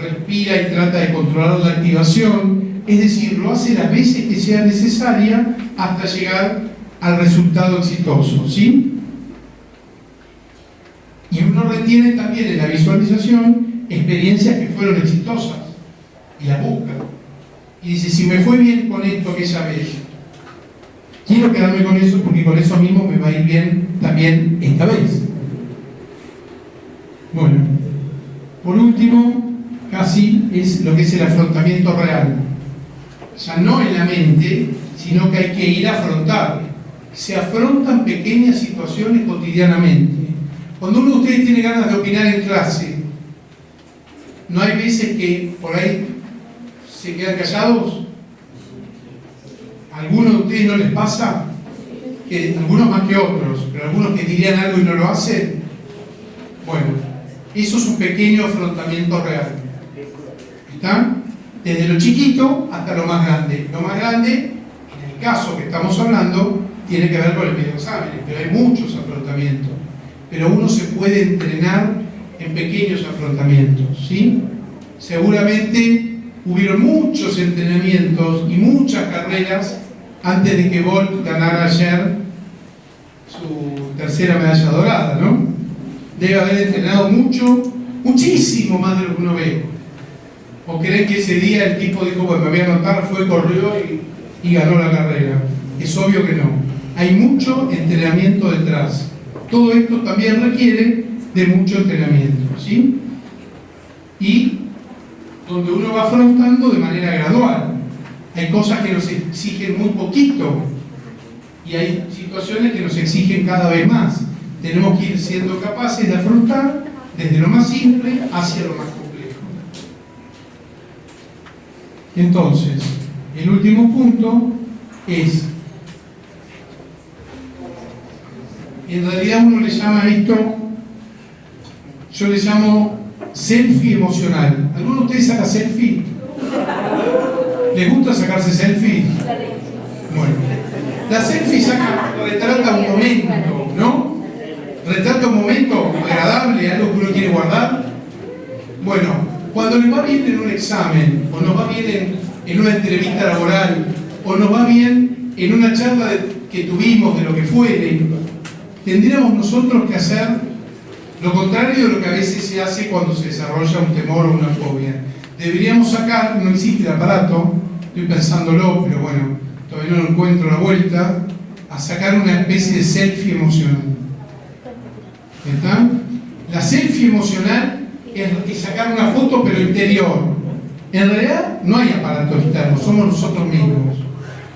respira y trata de controlar la activación, es decir, lo hace las veces que sea necesaria hasta llegar al resultado exitoso, ¿sí? Y uno retiene también en la visualización experiencias que fueron exitosas y las busca. Y dice, si me fue bien con esto aquella vez, quiero quedarme con eso porque con eso mismo me va a ir bien también esta vez. Bueno, por último, casi es lo que es el afrontamiento real. Ya no en la mente, sino que hay que ir a afrontar. Se afrontan pequeñas situaciones cotidianamente. Cuando uno de ustedes tiene ganas de opinar en clase, ¿no hay veces que por ahí se quedan callados? ¿A algunos de ustedes no les pasa? Que algunos más que otros, pero algunos que dirían algo y no lo hacen. Bueno, eso es un pequeño afrontamiento real. ¿Está? Desde lo chiquito hasta lo más grande. Lo más grande, en el caso que estamos hablando, tiene que ver con el medio examen, pero hay muchos afrontamientos. Pero uno se puede entrenar en pequeños afrontamientos, ¿sí? Seguramente hubieron muchos entrenamientos y muchas carreras antes de que Bolt ganara ayer su tercera medalla dorada, ¿no? Debe haber entrenado mucho, muchísimo más de lo que uno ve. ¿O creen que ese día el tipo dijo, bueno, me voy a anotar, fue, corrió y ganó la carrera? Es obvio que no. Hay mucho entrenamiento detrás. Todo esto también requiere de mucho entrenamiento, ¿sí? Y donde uno va afrontando de manera gradual. Hay cosas que nos exigen muy poquito y hay situaciones que nos exigen cada vez más. Tenemos que ir siendo capaces de afrontar desde lo más simple hacia lo más complejo. Entonces, el último punto es, en realidad uno le llama a esto, yo le llamo selfie emocional. ¿Alguno de ustedes saca selfie? ¿Les gusta sacarse selfie? Bueno, la selfie retrata un momento, ¿no? Retrata un momento agradable, algo que uno quiere guardar. Bueno, cuando nos va bien en un examen, o nos va bien en una entrevista laboral, o nos va bien en una charla que tuvimos de lo que fuere, tendríamos nosotros que hacer lo contrario de lo que a veces se hace cuando se desarrolla un temor o una fobia. Deberíamos sacar, no existe el aparato, estoy pensándolo, pero bueno, todavía no encuentro la vuelta, a sacar una especie de selfie emocional. ¿Está? La selfie emocional es sacar una foto pero interior. En realidad no hay aparato externo, somos nosotros mismos.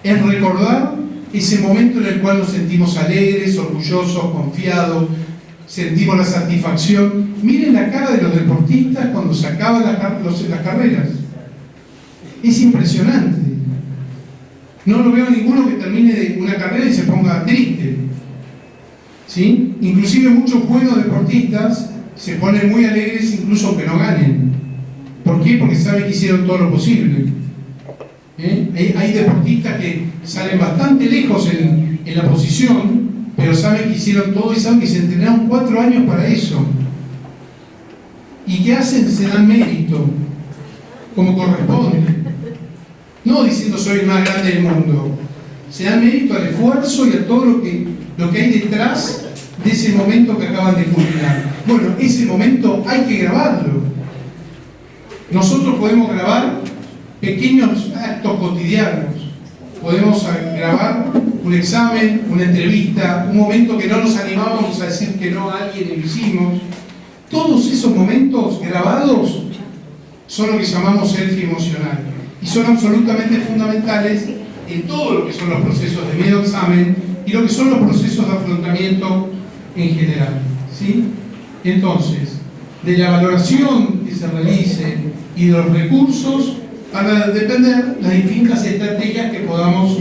Es recordar ese momento en el cual nos sentimos alegres, orgullosos, confiados, sentimos la satisfacción. Miren la cara de los deportistas cuando se acaban las carreras. Es impresionante. No lo veo ninguno que termine de una carrera y se ponga triste. ¿Sí? Inclusive muchos buenos deportistas se ponen muy alegres incluso aunque no ganen. ¿Por qué? Porque saben que hicieron todo lo posible. Hay deportistas que salen bastante lejos en la posición, pero saben que hicieron todo y saben que se entrenaron 4 años para eso. ¿Y qué hacen? Se dan mérito, como corresponde. No diciendo soy el más grande del mundo. Se dan mérito al esfuerzo y a todo lo que hay detrás de ese momento que acaban de culminar. Bueno, ese momento hay que grabarlo. Nosotros podemos grabar pequeños actos cotidianos. Podemos grabar un examen, una entrevista, un momento que no nos animábamos a decir que no a alguien y lo hicimos. Todos esos momentos grabados son lo que llamamos selfie emocional y son absolutamente fundamentales en todo lo que son los procesos de miedo examen y lo que son los procesos de afrontamiento en general. ¿Sí? Entonces, de la valoración que se realice y de los recursos van a depender las distintas estrategias que podamos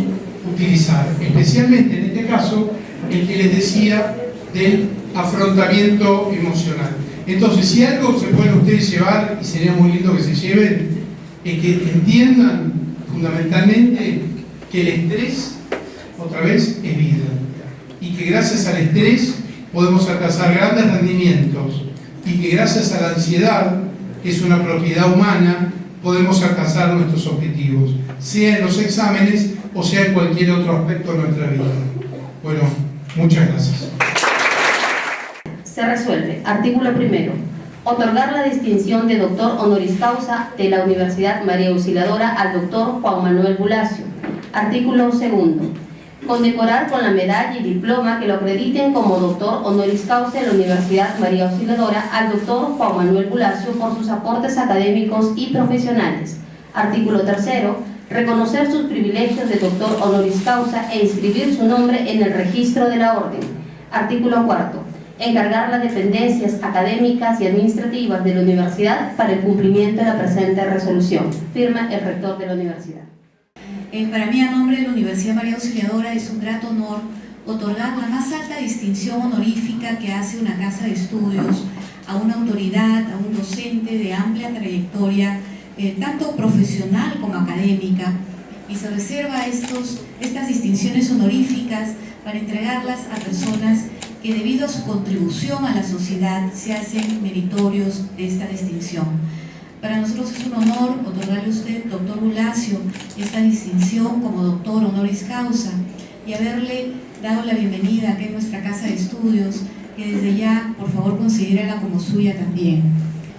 utilizar, especialmente en este caso el que les decía del afrontamiento emocional. Entonces, si algo se pueden ustedes llevar, y sería muy lindo que se lleven, es que entiendan fundamentalmente que el estrés, otra vez, es vida, y que gracias al estrés podemos alcanzar grandes rendimientos, y que gracias a la ansiedad, que es una propiedad humana, podemos alcanzar nuestros objetivos, sea en los exámenes o sea en cualquier otro aspecto de nuestra vida. Bueno, muchas gracias. Se resuelve. Artículo primero. Otorgar la distinción de doctor honoris causa de la Universidad María Auxiliadora al doctor Juan Manuel Bulacio. Artículo segundo. Condecorar con la medalla y diploma que lo acrediten como doctor honoris causa de la Universidad María Auxiliadora al doctor Juan Manuel Bulacio por sus aportes académicos y profesionales. Artículo tercero. Reconocer sus privilegios de doctor honoris causa e inscribir su nombre en el registro de la orden. Artículo cuarto. Encargar las dependencias académicas y administrativas de la universidad para el cumplimiento de la presente resolución. Firma el rector de la universidad. Para mí, a nombre de la Universidad María Auxiliadora, es un grato honor otorgar la más alta distinción honorífica que hace una casa de estudios a una autoridad, a un docente de amplia trayectoria, tanto profesional como académica, y se reserva estas distinciones honoríficas para entregarlas a personas que debido a su contribución a la sociedad se hacen meritorios de esta distinción. Para nosotros es un honor otorgarle a usted, doctor Bulacio, esta distinción como doctor honoris causa y haberle dado la bienvenida aquí en nuestra casa de estudios, que desde ya, por favor, considérela como suya también.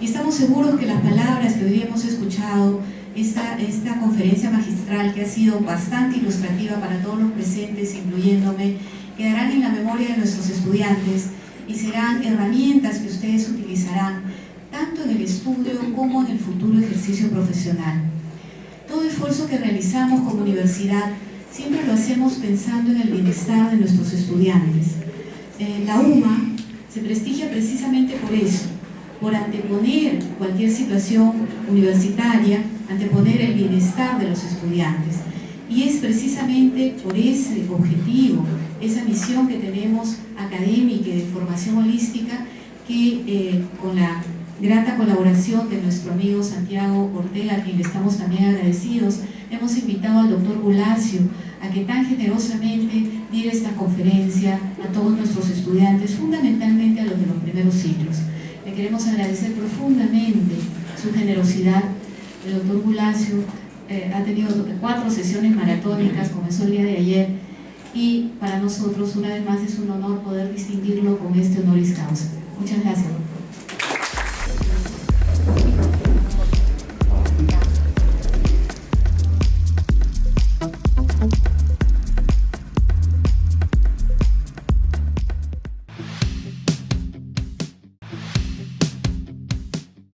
Y estamos seguros que las palabras que hoy día hemos escuchado, esta conferencia magistral que ha sido bastante ilustrativa para todos los presentes, incluyéndome, quedarán en la memoria de nuestros estudiantes y serán herramientas que ustedes utilizarán tanto en el estudio como en el futuro ejercicio profesional. Todo esfuerzo que realizamos como universidad siempre lo hacemos pensando en el bienestar de nuestros estudiantes. La UMA se prestigia precisamente por eso, por anteponer cualquier situación universitaria, anteponer el bienestar de los estudiantes. Y es precisamente por ese objetivo, esa misión que tenemos académica y de formación holística, que con la grata colaboración de nuestro amigo Santiago Ortega, a quien le estamos también agradecidos, hemos invitado al doctor Bulacio a que tan generosamente diera esta conferencia a todos nuestros estudiantes, fundamentalmente a los de los primeros ciclos. Le queremos agradecer profundamente su generosidad. El doctor Bulacio ha tenido 4 sesiones maratónicas, comenzó el día de ayer, y para nosotros una vez más es un honor poder distinguirlo con este honoris causa. Muchas gracias.